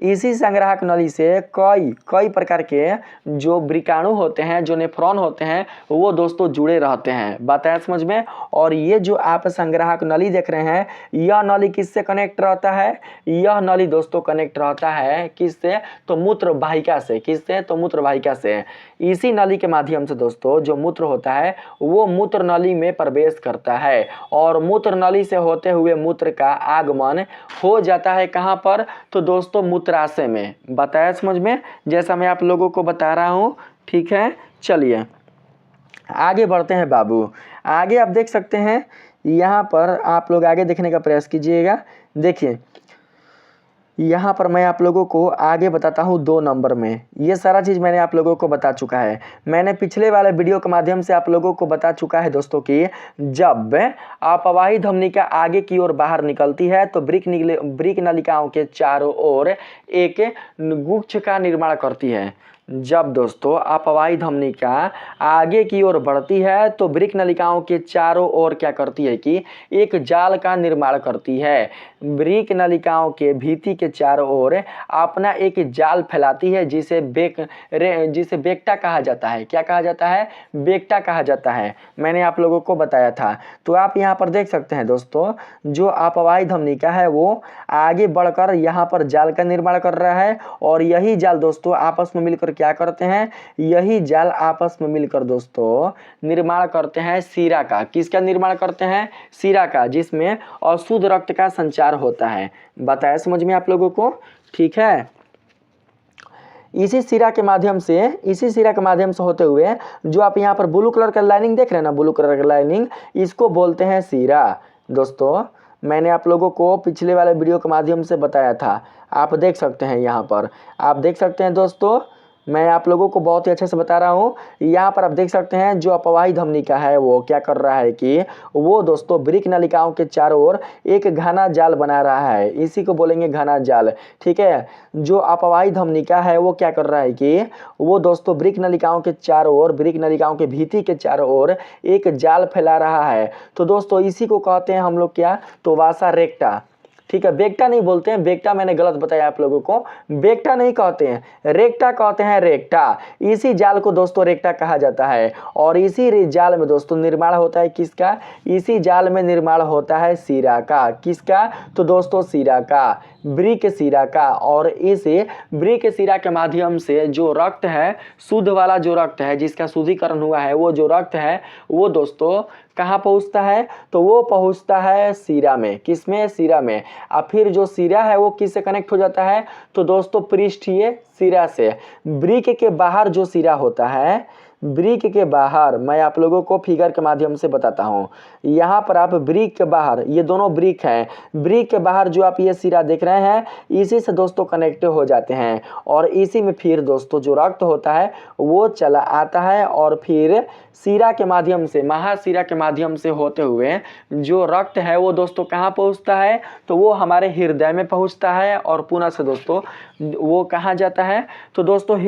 इसी संग्राहक नली से कई प्रकार के जो वृकाणु होते हैं, जो नेफ्रॉन होते हैं, वो दोस्तों जुड़े रहते हैं। बताया समझ में? और ये जो आप संग्राहक नली देख रहे हैं, यह नली किससे कनेक्ट रहता है? यह नली दोस्तों कनेक्ट रहता है किससे? तो मूत्र वाहिका से। किससे? तो मूत्र वाहिका से। इसी नली के माध्यम से दोस्तों जो मूत्र होता है वो मूत्र नली में प्रवेश करता है, और मूत्र नली से होते हुए मूत्र का आगमन हो जाता है कहाँ पर? तो दोस्तों मूत्राशय में। बताया समझ में? जैसा मैं आप लोगों को बता रहा हूँ, ठीक है? चलिए आगे बढ़ते हैं बाबू। आगे आप देख सकते हैं, यहाँ पर आप लोग आगे देखने का प्रयास कीजिएगा। देखिए यहाँ पर मैं आप लोगों को आगे बताता हूँ 2 नंबर में। ये सारा चीज़ मैंने आप लोगों को बता चुका है। मैंने पिछले वाले वीडियो के माध्यम से आप लोगों को बता चुका है दोस्तों कि जब अपवाही धमनिका आगे की ओर बाहर निकलती है तो वृक्क नलिकाओं के चारों ओर एक गुच्छ का निर्माण करती है। जब दोस्तों अपवाही धमनिका आगे की ओर बढ़ती है तो वृक्क नलिकाओं के चारों ओर क्या करती है कि एक जाल का निर्माण करती है। वृक्क नलिकाओं के भित्ति के चारों ओर अपना एक जाल फैलाती है जिसे बेक्टा कहा जाता है। क्या कहा जाता है? बेक्टा कहा जाता है। मैंने आप लोगों को बताया था। तो आप यहाँ पर देख सकते हैं दोस्तों, जो अपवाही धमनिका है वो आगे बढ़कर यहाँ पर जाल का निर्माण कर रहा है और यही जाल दोस्तों आपस में मिलकर क्या करते हैं, यही जाल आपस में मिलकर दोस्तों निर्माण करते हैं शिरा का। किसका निर्माण करते हैं? शिरा का, जिसमें अशुद्ध रक्त का संचार होता है। बताया समझ में आप लोगों को? ठीक है। इसी शिरा के माध्यम से होते हुए जो आप यहाँ पर ब्लू कलर का लाइनिंग देख रहे हैं ना, ब्लू कलर का लाइनिंग, इसको बोलते हैं शिरा। दोस्तों मैंने आप लोगों को पिछले वाले वीडियो के माध्यम से बताया था, आप देख सकते हैं। यहाँ पर आप देख सकते हैं दोस्तों, मैं आप लोगों को बहुत ही अच्छे से बता रहा हूँ। यहाँ पर आप देख सकते हैं जो अपवाही धमनिका है वो क्या कर रहा है कि वो दोस्तों वृक्क नलिकाओं के चारों ओर एक घना जाल बना रहा है। इसी को बोलेंगे घना जाल। ठीक है। जो अपवाही धमनिका है वो क्या कर रहा है कि वो दोस्तों वृक्क नलिकाओं के चारों ओर, वृक्क नलिकाओं के भित्ति के चारों ओर एक जाल फैला रहा है। तो दोस्तों इसी को कहते हैं हम लोग क्या, तो वासा रेक्टा। ठीक है। बेक्टा नहीं बोलते हैं, बेक्टा मैंने गलत बताया आप लोगों को, बेक्टा नहीं कहते हैं, रेक्टा कहते हैं, रेक्टा। इसी जाल को दोस्तों रेक्टा कहा जाता है और इसी जाल में दोस्तों निर्माण होता है किसका? इसी जाल में निर्माण होता है शिरा का। किसका? तो दोस्तों शिरा का, वृक्क शिरा का। और इस वृक्क शिरा के माध्यम से जो रक्त है, शुद्ध वाला जो रक्त है, जिसका शुद्धिकरण हुआ है, वो जो रक्त है वो दोस्तों कहाँ पहुँचता है? तो वो पहुँचता है शिरा में। किसमें? शिरा में। और फिर जो शिरा है वो किससे कनेक्ट हो जाता है? तो दोस्तों पृष्ठीय शिरा से। वृक्क के बाहर जो शिरा होता है, वृक्क के बाहर, मैं आप लोगों को फिगर के माध्यम से बताता हूँ। यहाँ पर आप वृक्क के बाहर, ये दोनों वृक्क हैं, वृक्क के बाहर जो आप ये शिरा देख रहे हैं, इसी से दोस्तों कनेक्ट हो जाते हैं और इसी में फिर दोस्तों जो रक्त होता है वो चला आता है और फिर शिरा के माध्यम से, महाशिरा के माध्यम से होते हुए जो रक्त है वो दोस्तों कहाँ पहुँचता है? तो वो हमारे हृदय में पहुँचता है और पुनः से दोस्तों वो कहाँ जाता है? तो दोस्तों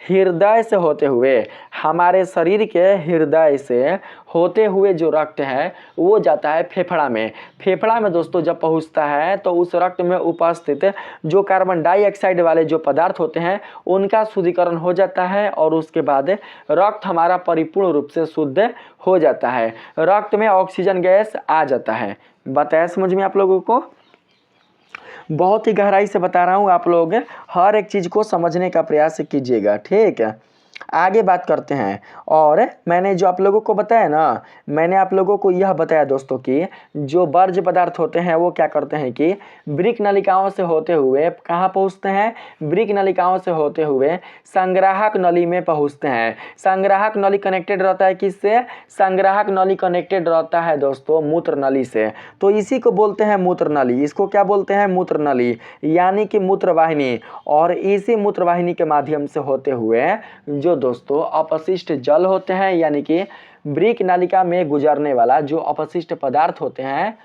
हृदय से होते हुए, हमारे शरीर के हृदय से होते हुए जो रक्त है वो जाता है फेफड़ा में। फेफड़ा में दोस्तों जब पहुंचता है तो उस रक्त में उपस्थित जो कार्बन डाइऑक्साइड वाले जो पदार्थ होते हैं उनका शुद्धिकरण हो जाता है और उसके बाद रक्त हमारा परिपूर्ण रूप से शुद्ध हो जाता है। रक्त में ऑक्सीजन गैस आ जाता है। बताया समझ में आप लोगों को? बहुत ही गहराई से बता रहा हूँ, आप लोग हर एक चीज़ को समझने का प्रयास कीजिएगा। ठीक है। आगे बात करते हैं। और मैंने जो आप लोगों को बताया ना, मैंने आप लोगों को यह बताया दोस्तों कि जो वर्ज्य पदार्थ होते हैं वो क्या करते हैं कि वृक्क नलिकाओं से होते हुए कहाँ पहुँचते हैं? वृक्क नलिकाओं से होते हुए संग्राहक नली में पहुँचते हैं। संग्राहक नली कनेक्टेड रहता है किससे? संग्राहक नली कनेक्टेड रहता है दोस्तों मूत्र नली से। तो इसी को बोलते हैं मूत्र नली। इसको क्या बोलते हैं? मूत्र नली, यानी कि मूत्रवाहिनी। और इसी मूत्रवाहिनी के माध्यम से होते हुए जो दोस्तों अपशिष्ट जल होते हैं, यानी कि वृक्क नलिका में गुजरने वाला जो अपशिष्ट पदार्थ होते हैं,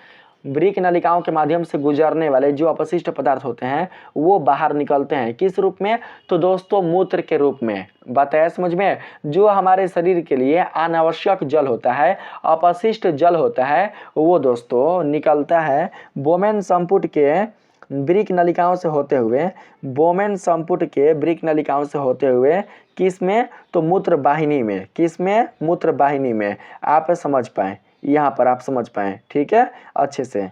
वृक्क नलिकाओं के माध्यम से गुजरने वाले जो अपशिष्ट पदार्थ होते हैं वो बाहर निकलते हैं। किस रूप में? तो दोस्तों मूत्र के रूप में। बताया समझ में? जो हमारे शरीर के लिए अनावश्यक जल होता है, अपशिष्ट जल होता है, वो दोस्तों निकलता है बोमेन संपुट के वृक्क नलिकाओं से होते हुए, बोमेन संपुट के वृक्क नलिकाओं से होते हुए किस में? तो मूत्र वाहिनी में। किस में? मूत्र वाहिनी में। आप समझ पाएँ, यहाँ पर आप समझ पाएँ। ठीक है, अच्छे से।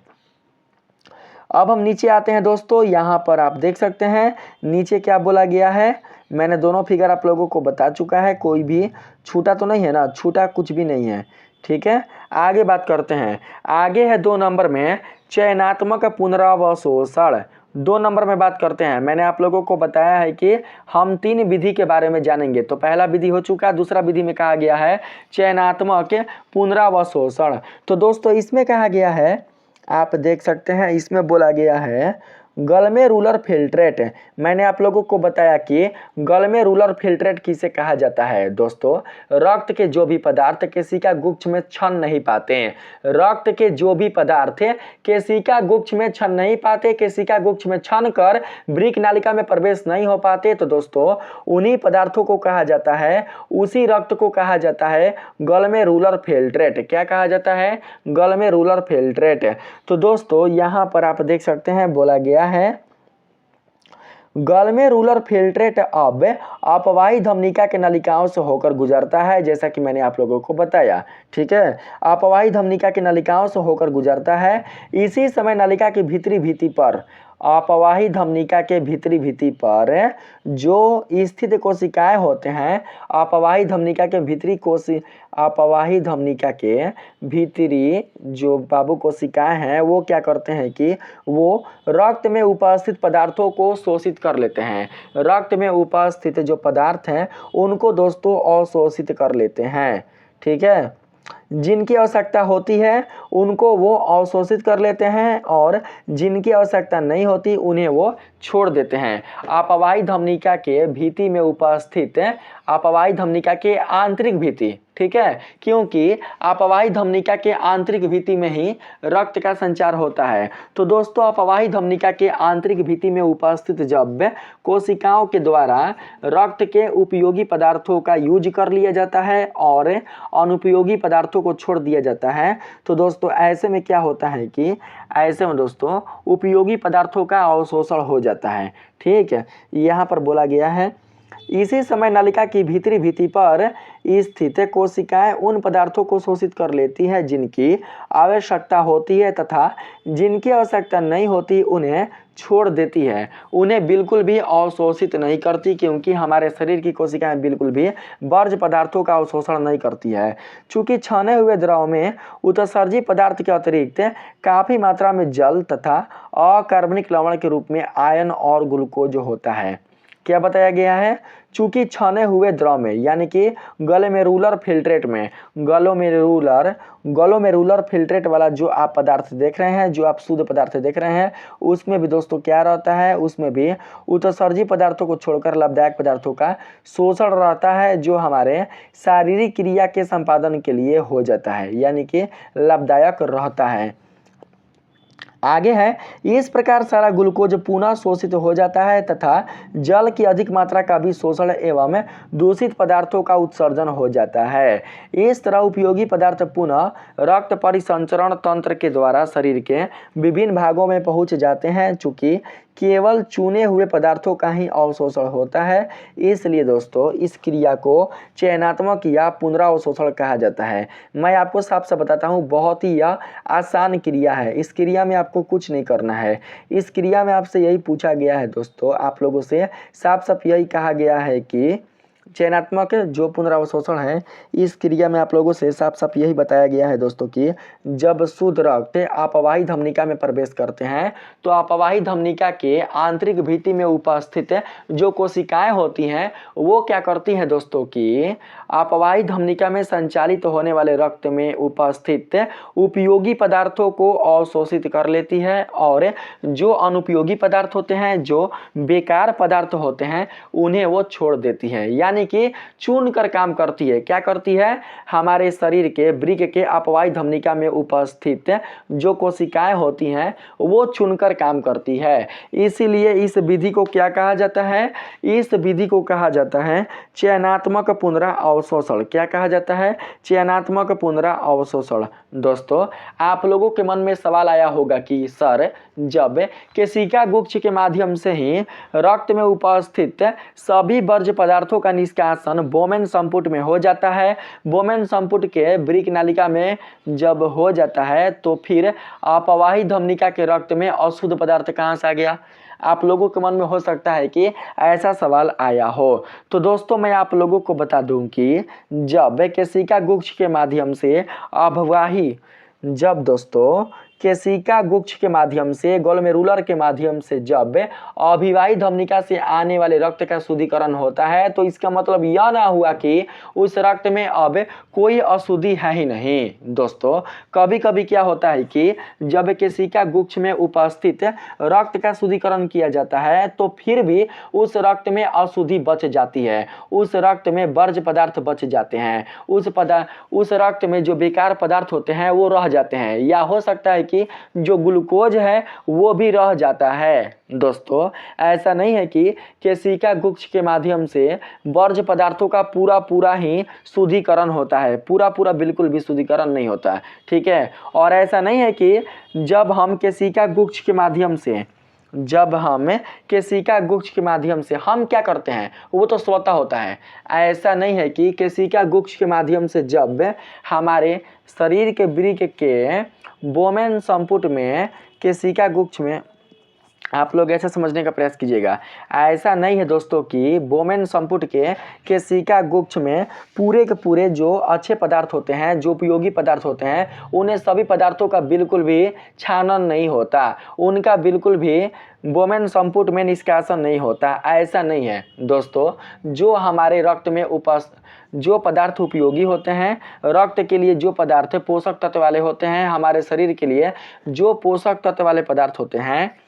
अब हम नीचे आते हैं दोस्तों। यहाँ पर आप देख सकते हैं नीचे क्या बोला गया है। मैंने दोनों फिगर आप लोगों को बता चुका है, कोई भी छूटा तो नहीं है ना? छूटा कुछ भी नहीं है। ठीक है। आगे बात करते हैं। आगे है 2 नंबर में चयनात्मक पुनरावशोषण। 2 नंबर में बात करते हैं। मैंने आप लोगों को बताया है कि हम 3 विधि के बारे में जानेंगे। तो पहला विधि हो चुका, दूसरा विधि में कहा गया है चयनात्मक पुनरावशोषण। तो दोस्तों इसमें कहा गया है, आप देख सकते हैं, इसमें बोला गया है ग्लोमेरुलर फिल्ट्रेट। मैंने आप लोगों को बताया कि ग्लोमेरुलर फिल्ट्रेट किसे कहा जाता है दोस्तों, रक्त के जो भी पदार्थ केशिका गुच्छ में छन नहीं पाते हैं, रक्त के जो भी पदार्थ केशिका गुच्छ में छन नहीं पाते, केशिका गुच्छ में छन कर वृक्क नालिका में प्रवेश नहीं हो पाते, तो दोस्तों उन्हीं पदार्थों को कहा जाता है, उसी रक्त को कहा जाता है ग्लोमेरुलर फिल्ट्रेट। क्या कहा जाता है? Glomerular filtrate. तो दोस्तों यहां पर आप देख सकते हैं बोला गया है ग्लोमेरुलर फिल्ट्रेट अब अपवाही धमनिका के नलिकाओं से होकर गुजरता है, जैसा कि मैंने आप लोगों को बताया। ठीक है, अपवाही धमनिका के नलिकाओं से होकर गुजरता है। इसी समय नलिका की भीतरी भित्ति पर, अपवाही धमनिका के भीतरी भित्ति पर जो स्थित कोशिकाएं होते हैं, अपवाही धमनिका के भीतरी अपवाही धमनिका के भीतरी जो बाबू कोशिकाएं हैं वो क्या करते हैं कि वो रक्त में उपस्थित पदार्थों को शोषित कर लेते हैं। रक्त में उपस्थित जो पदार्थ हैं उनको दोस्तों अवशोषित कर लेते हैं। ठीक है, जिनकी आवश्यकता होती है उनको वो अवशोषित कर लेते हैं और जिनकी आवश्यकता नहीं होती उन्हें वो छोड़ देते हैं। अपवाही धमनिका के भीति में उपस्थित अपवाही धमनिका के आंतरिक भीति, ठीक है, क्योंकि अपवाही धमनिका के आंतरिक भीति में ही रक्त का संचार होता है। तो दोस्तों अपवाही धमनिका के आंतरिक भीति में उपस्थित जब कोशिकाओं के द्वारा रक्त के उपयोगी पदार्थों का यूज कर लिया जाता है और अनुपयोगी पदार्थों को छोड़ दिया जाता है, तो दोस्तों ऐसे में क्या होता है कि ऐसे में दोस्तों उपयोगी पदार्थों का अवशोषण हो जाता है। ठीक है, यहाँ पर बोला गया है इसी समय नलिका की भीतरी भीति पर स्थित कोशिकाएं उन पदार्थों को शोषित कर लेती है जिनकी आवश्यकता होती है तथा जिनकी आवश्यकता नहीं होती उन्हें छोड़ देती है। उन्हें बिल्कुल भी अवशोषित नहीं करती, क्योंकि हमारे शरीर की कोशिकाएं बिल्कुल भी वर्ज्य पदार्थों का अवशोषण नहीं करती है। चूंकि छने हुए द्रव में उत्सर्जी पदार्थ के अतिरिक्त काफ़ी मात्रा में जल तथा अकार्बनिक लवण के रूप में आयन और ग्लूकोज होता है। क्या बताया गया है? चूंकि छने हुए द्रव में यानी कि ग्लोमेरुलर फिल्ट्रेट में, ग्लोमेरुलर फिल्ट्रेट वाला जो आप पदार्थ देख रहे हैं, जो आप शुद्ध पदार्थ देख रहे हैं, उसमें भी दोस्तों क्या रहता है, उसमें भी उत्सर्जी पदार्थों को छोड़कर लाभदायक पदार्थों का शोषण रहता है जो हमारे शारीरिक क्रिया के संपादन के लिए हो जाता है, यानी कि लाभदायक रहता है। आगे है, इस प्रकार सारा ग्लूकोज पुनः शोषित हो जाता है तथा जल की अधिक मात्रा का भी शोषण एवं दूषित पदार्थों का उत्सर्जन हो जाता है। इस तरह उपयोगी पदार्थ पुनः रक्त परिसंचरण तंत्र के द्वारा शरीर के विभिन्न भागों में पहुंच जाते हैं। चूंकि केवल चुने हुए पदार्थों का ही अवशोषण होता है, इसलिए दोस्तों इस क्रिया को चयनात्मक या पुनरावशोषण कहा जाता है। मैं आपको साफ साफ बताता हूँ, बहुत ही यह आसान क्रिया है। इस क्रिया में आपको कुछ नहीं करना है। इस क्रिया में आपसे यही पूछा गया है दोस्तों, आप लोगों से साफ साफ यही कहा गया है कि चयनात्मक जो पुनरावशोषण है, इस क्रिया में आप लोगों से साफ साफ यही बताया गया है दोस्तों कि जब शुद्ध रक्त अपवाही धमनिका में प्रवेश करते हैं तो अपवाही धमनिका के आंतरिक भीति में उपस्थित जो कोशिकाएं होती हैं वो क्या करती हैं दोस्तों कि अपवाही धमनिका में संचालित होने वाले रक्त में उपस्थित उपयोगी पदार्थों को अवशोषित कर लेती है और जो अनुपयोगी पदार्थ होते हैं, जो बेकार पदार्थ होते हैं, उन्हें वो छोड़ देती है, यानी कि चुन कर काम करती है। क्या करती है? हमारे शरीर के वृक्क के अपवाही धमनिका में उपस्थित जो कोशिकाएं होती हैं वो चुनकर काम करती है। इसीलिए इस विधि को क्या कहा जाता है? इस विधि को कहा जाता है चयनात्मक पुनरावशोषण। क्या कहा जाता है? चयनात्मक पुनरावशोषण। दोस्तों आप लोगों के मन में सवाल आया होगा कि सर, जब केशिका गुच्छ के माध्यम से ही रक्त में उपस्थित सभी वर्ज्य पदार्थों का निष्कासन बोमेन संपुट में हो जाता है, बोमेन संपुट के वृक्क नालिका में जब हो जाता है तो फिर अपवाही धमनिका के रक्त में अशुद्ध पदार्थ कहाँ से आ गया? आप लोगों के मन में हो सकता है कि ऐसा सवाल आया हो। तो दोस्तों मैं आप लोगों को बता दूं कि जब केशिका गुच्छ के माध्यम से अपवाही जब दोस्तों केशिका गुच्छ के माध्यम से, ग्लोमेरुलर के माध्यम से जब अभिवाही धमनिका से आने वाले रक्त का शुद्धिकरण होता है तो इसका मतलब यह ना हुआ कि उस रक्त में अब कोई अशुद्धि है ही नहीं। दोस्तों कभी कभी क्या होता है कि जब केशिका गुच्छ में उपस्थित रक्त का शुद्धिकरण किया जाता है तो फिर भी उस रक्त में अशुद्धि बच जाती है, उस रक्त में वर्ज्य पदार्थ बच जाते हैं, उस रक्त में जो बेकार पदार्थ होते हैं वो रह जाते हैं, या हो सकता है कि जो ग्लूकोज है वो भी रह जाता है। दोस्तों ऐसा नहीं है कि केशिका गुच्छ के माध्यम से वर्ज्य पदार्थों का पूरा ही शुद्धिकरण होता है, पूरा बिल्कुल भी शुद्धिकरण नहीं होता, ठीक है। और ऐसा नहीं है कि जब हम केशिका गुच्छ के माध्यम से हम क्या करते हैं वो तो स्वतः होता है। ऐसा नहीं है कि केशिका गुच्छ के माध्यम से जब हमारे शरीर के वृक्क के बोमेन संपुट में केशिका गुच्छ में, आप लोग ऐसा समझने का प्रयास कीजिएगा, ऐसा नहीं है दोस्तों कि बोमेन संपुट के केशिका गुच्छ में पूरे के पूरे जो अच्छे पदार्थ होते हैं, जो उपयोगी पदार्थ होते हैं, उन्हें सभी पदार्थों का बिल्कुल भी छानन नहीं होता, उनका बिल्कुल भी बोमेन संपुट में निष्कासन नहीं होता। ऐसा नहीं है दोस्तों। जो हमारे रक्त में जो पदार्थ उपयोगी होते हैं, रक्त के लिए जो पदार्थ पोषक तत्व वाले होते हैं, हमारे शरीर के लिए जो पोषक तत्व वाले पदार्थ होते हैं,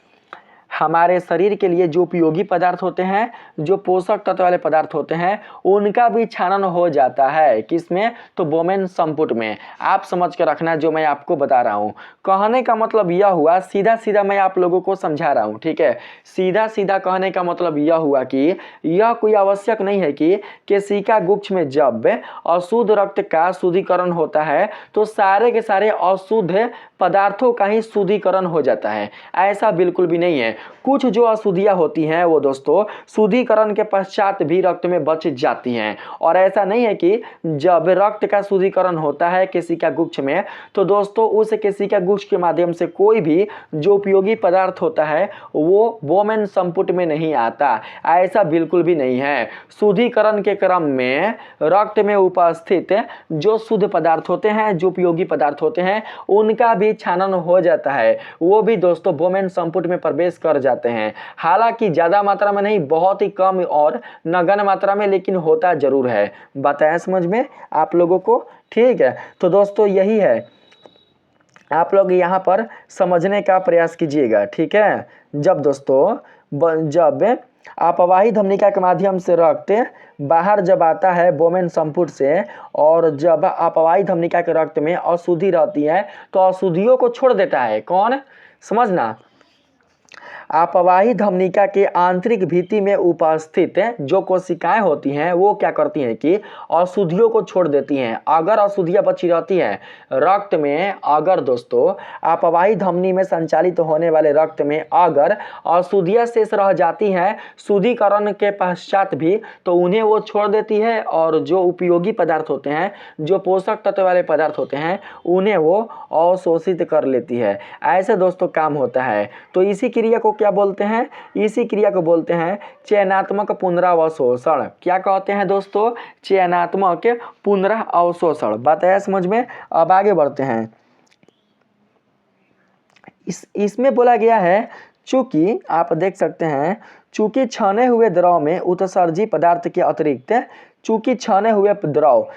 हमारे शरीर के लिए जो उपयोगी पदार्थ होते हैं, जो पोषक तत्व वाले पदार्थ होते हैं, उनका भी छानन हो जाता है। किसमें? तो बोमेन संपुट में। आप समझ कर रखना जो मैं आपको बता रहा हूँ। कहने का मतलब यह हुआ, सीधा सीधा मैं आप लोगों को समझा रहा हूँ, ठीक है। सीधा सीधा कहने का मतलब यह हुआ कि यह कोई आवश्यक नहीं है कि केशिका गुच्छ में जब अशुद्ध रक्त का शुद्धिकरण होता है तो सारे के सारे अशुद्ध पदार्थों का ही शुद्धिकरण हो जाता है। ऐसा बिल्कुल भी नहीं है। कुछ जो अशुद्धियां होती हैं वो दोस्तों शुद्धिकरण के पश्चात भी रक्त में बच जाती हैं। और ऐसा नहीं है कि जब रक्त का शुद्धिकरण होता है केशिका गुच्छ में तो दोस्तों उस केशिका गुच्छ के माध्यम से कोई भी जो उपयोगी पदार्थ होता है वो बोमेन संपुट में नहीं आता। ऐसा बिल्कुल भी नहीं है। शुद्धिकरण के क्रम में रक्त में उपस्थित जो शुद्ध पदार्थ होते हैं, जो उपयोगी पदार्थ होते हैं, उनका भी छानन हो जाता है। वो भी दोस्तों बोमेन संपुट में प्रवेश कर जाते हैं। हालांकि ज्यादा मात्रा में नहीं, बहुत ही कम और नगण्य मात्रा में, लेकिन होता जरूर है। बताया समझ में आप लोगों को? ठीक है। तो दोस्तों यही है, आप लोग यहाँ पर समझने का प्रयास कीजिएगा, ठीक है। जब दोस्तों जब अपवाही धमनिका के माध्यम से रक्त बाहर जब आता है बोमेन संपुट से, और जब अपवाही धमनिका के रक्त में अशुद्धि रहती है तो अशुद्धियों को छोड़ देता है। कौन? समझना, अपवाही धमनिका के आंतरिक भित्ति में उपस्थित जो कोशिकाएं होती हैं वो क्या करती हैं कि अशुद्धियों को छोड़ देती हैं। अगर अशुद्धियां बची रहती हैं रक्त में, अगर दोस्तों अपवाही धमनी में संचालित होने वाले रक्त में अगर अशुद्धियां शेष रह जाती हैं शुद्धिकरण के पश्चात भी, तो उन्हें वो छोड़ देती है, और जो उपयोगी पदार्थ होते हैं, जो पोषक तत्व वाले पदार्थ होते हैं, उन्हें वो अवशोषित कर लेती है। ऐसे दोस्तों काम होता है। तो इसी क्रिया को क्या बोलते हैं? इसी क्रिया को बोलते हैं चयनात्मक पुनरावशोषण। क्या कहते हैं दोस्तों? चयनात्मक पुनरावशोषण। बात आया समझ में? अब आगे बढ़ते हैं। इसमें बोला गया है, चूंकि आप देख सकते हैं, चूंकि छने हुए द्रव में उत्सर्जी पदार्थ के अतिरिक्त, चूंकि छने हुए द्रव,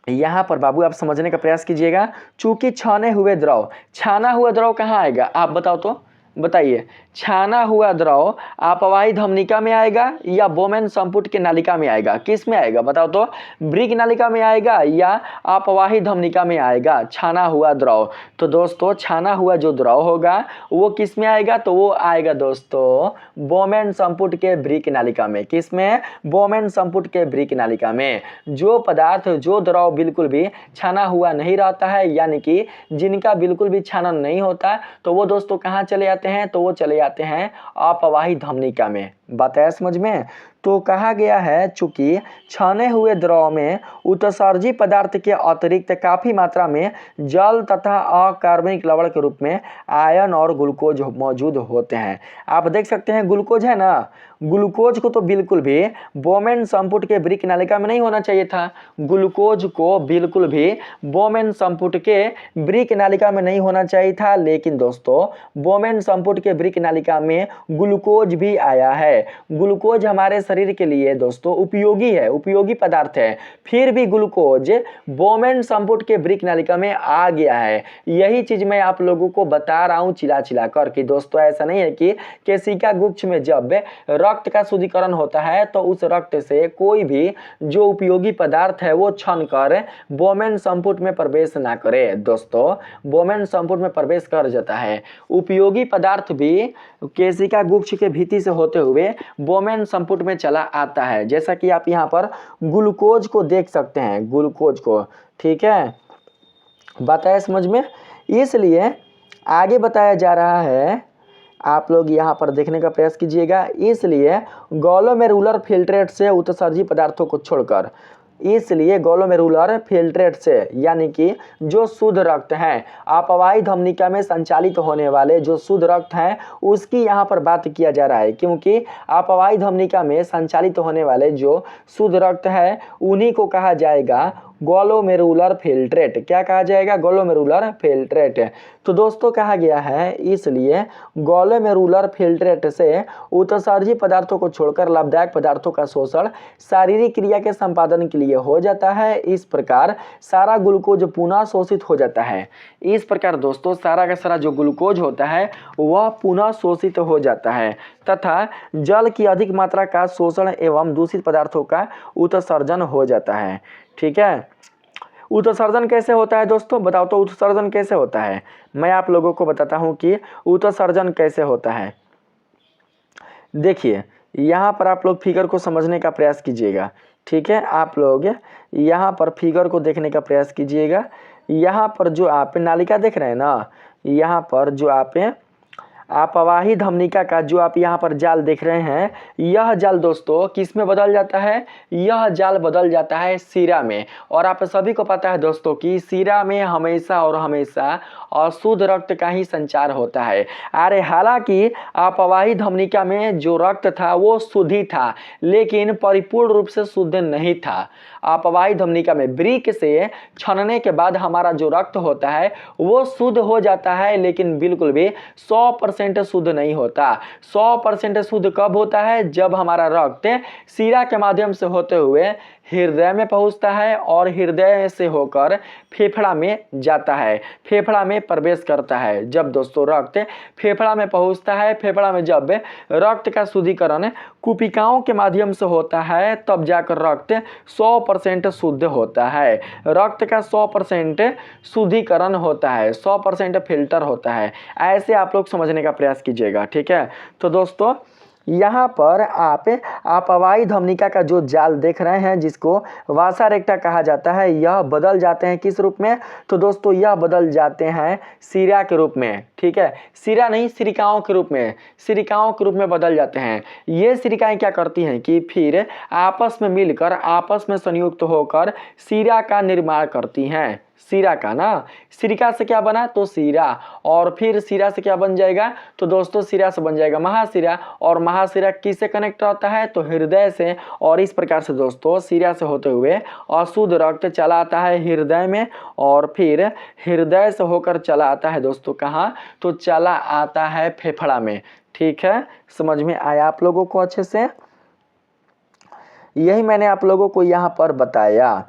यहाँ पर बाबू आप समझने का प्रयास कीजिएगा। चूंकि छाने हुए द्रव, छाना हुआ द्रव कहाँ आएगा? आप बताओ तो, बताइए। छाना हुआ द्रव अपवाही धमनिका में आएगा या बोमेन संपुट के नालिका में आएगा? किस में आएगा बताओ तो? वृक्क नालिका में आएगा या अपवाही धमनिका में आएगा छाना हुआ द्रव? तो दोस्तों छाना हुआ जो द्रव होगा वो किस में आएगा? तो वो आएगा दोस्तों बोमेन संपुट के वृक्क नालिका में। किस में? बोमेन संपुट के वृक्क नालिका में। जो पदार्थ, जो द्रव बिल्कुल भी छाना हुआ नहीं रहता है, यानी कि जिनका बिल्कुल भी छानन नहीं होता, तो वो दोस्तों कहाँ चले जाते हैं? तो वो चले जाते हैं अपवाही धमनिका में। बात है समझ में। तो कहा गया है चूंकि छाने हुए द्रव में उत्सर्जी पदार्थ के अतिरिक्त काफी मात्रा में जल तथा अकार्बनिक लवण के रूप में आयन और ग्लूकोज मौजूद होते हैं। आप देख सकते हैं ग्लूकोज है ना, ग्लूकोज को तो बिल्कुल भी बोमेन संपुट के ब्रिक नालिका में नहीं होना चाहिए था। ग्लूकोज को बिल्कुल भी बोमेन संपुट के ब्रिक नालिका में नहीं होना चाहिए था, लेकिन दोस्तों बोमेन संपुट के ब्रिक नालिका में ग्लूकोज भी आया है। ग्लूकोज हमारे शरीर के लिए दोस्तों उपयोगी है, उपयोगी पदार्थ है, फिर भी ग्लूकोज बोमेन संपुट के ब्रिक नालिका में आ गया है। यही चीज मैं आप लोगों को बता रहा हूं चिल्ला चिल्ला कर कि दोस्तों ऐसा नहीं है कि केशिका गुच्छ में जब रक्त का शुद्धिकरण होता है तो उस रक्त से कोई भी जो उपयोगी पदार्थ है वो छन कर बोमेन संपुट में प्रवेश ना करे। दोस्तों बोमेन संपुट में प्रवेश कर जाता है। उपयोगी पदार्थ भी केशिका गुच्छ के भीतर से होते हुए बोमेन संपुट में चला आता है, जैसा कि आप यहाँ पर ग्लूकोज को देख सकते हैं, ग्लूकोज को। ठीक है, बात है समझ में। इसलिए आगे बताया जा रहा है, आप लोग यहाँ पर देखने का प्रयास कीजिएगा। इसलिए ग्लोमेरुलर फिल्ट्रेट से उत्सर्जी पदार्थों को छोड़कर, इसलिए ग्लोमेरुलर फिल्ट्रेट से यानी कि जो शुद्ध रक्त है, अपवाही धमनिका में संचालित होने वाले जो शुद्ध रक्त हैं उसकी यहाँ पर बात किया जा रहा है, क्योंकि अपवाही धमनिका में संचालित होने वाले जो शुद्ध रक्त है उन्हीं को कहा जाएगा ग्लोमेरुलर फिल्ट्रेट। क्या कहा जाएगा? Glomerular filtrate. तो दोस्तों कहा गया है इसलिए ग्लोमेरुलर फिल्ट्रेट से उत्सर्जी पदार्थों को छोड़कर लाभदायक पदार्थों का शोषण शारीरिक क्रिया के संपादन के लिए हो जाता है। इस प्रकार सारा ग्लूकोज पुनः शोषित हो जाता है। इस प्रकार दोस्तों सारा का सारा जो ग्लूकोज होता है वह पुनः शोषित हो जाता है तथा जल की अधिक मात्रा का शोषण एवं दूषित पदार्थों का उत्सर्जन हो जाता है। ठीक है, उत्सर्जन कैसे होता है दोस्तों? बताओ तो उत्सर्जन कैसे होता है? मैं आप लोगों को बताता हूं कि उत्सर्जन कैसे होता है। देखिए यहाँ पर आप लोग फिगर को समझने का प्रयास कीजिएगा। ठीक है, आप लोग यहाँ पर फिगर को देखने का प्रयास कीजिएगा। यहाँ पर जो आप नालिका देख रहे हैं ना, यहाँ पर जो आप अपवाही धमनिका का जो आप यहाँ पर जाल देख रहे हैं, यह जाल दोस्तों किस में बदल जाता है? यह जाल बदल जाता है शिरा में। और आप सभी को पता है दोस्तों कि शिरा में हमेशा और हमेशा अशुद्ध रक्त का ही संचार होता है। अरे हालांकि अपवाही धमनिका में जो रक्त था वो शुद्ध ही था, लेकिन परिपूर्ण रूप से शुद्ध नहीं था। अपवाही धमनिका में ब्रिक से छनने के बाद हमारा जो रक्त होता है वो शुद्ध हो जाता है, लेकिन बिल्कुल भी 100% शुद्ध नहीं होता। 100% शुद्ध कब होता है? जब हमारा रक्त शिरा के माध्यम से होते हुए हृदय में पहुंचता है और हृदय से होकर फेफड़ा में जाता है, फेफड़ा में प्रवेश करता है। जब दोस्तों रक्त फेफड़ा में पहुंचता है, फेफड़ा में जब रक्त का शुद्धिकरण कुपिकाओं के माध्यम से होता है तब जाकर रक्त 100% शुद्ध होता है। रक्त का 100% शुद्धिकरण होता है, 100% फिल्टर होता है। ऐसे आप लोग समझने का प्रयास कीजिएगा। ठीक है, तो दोस्तों यहाँ पर आप अपवाही धमनिका का जो जाल देख रहे हैं जिसको वासा रेक्टा कहा जाता है, यह बदल जाते हैं किस रूप में? तो दोस्तों यह बदल जाते हैं सिरा के रूप में। ठीक है, सिरा नहीं, सिरिकाओं के रूप में, सिरिकाओं के रूप में बदल जाते हैं। ये सिरिकाएं क्या करती हैं कि फिर आपस में मिलकर आपस में संयुक्त होकर सिरा का निर्माण करती हैं। सिरा का ना, सिरिका से क्या बना? तो सिरा, और फिर सिरा से क्या बन जाएगा? तो दोस्तों सिरा से बन जाएगा महासिरा, और महासिरा किससे कनेक्ट रहता है? तो हृदय से। और इस प्रकार से दोस्तों सिरा से होते हुए अशुद्ध रक्त चला आता है हृदय में, और फिर हृदय से होकर चला आता है दोस्तों कहाँ? तो चला आता है फेफड़ा में। ठीक है, समझ में आया आप लोगों को अच्छे से? यही मैंने आप लोगों को यहाँ पर बताया।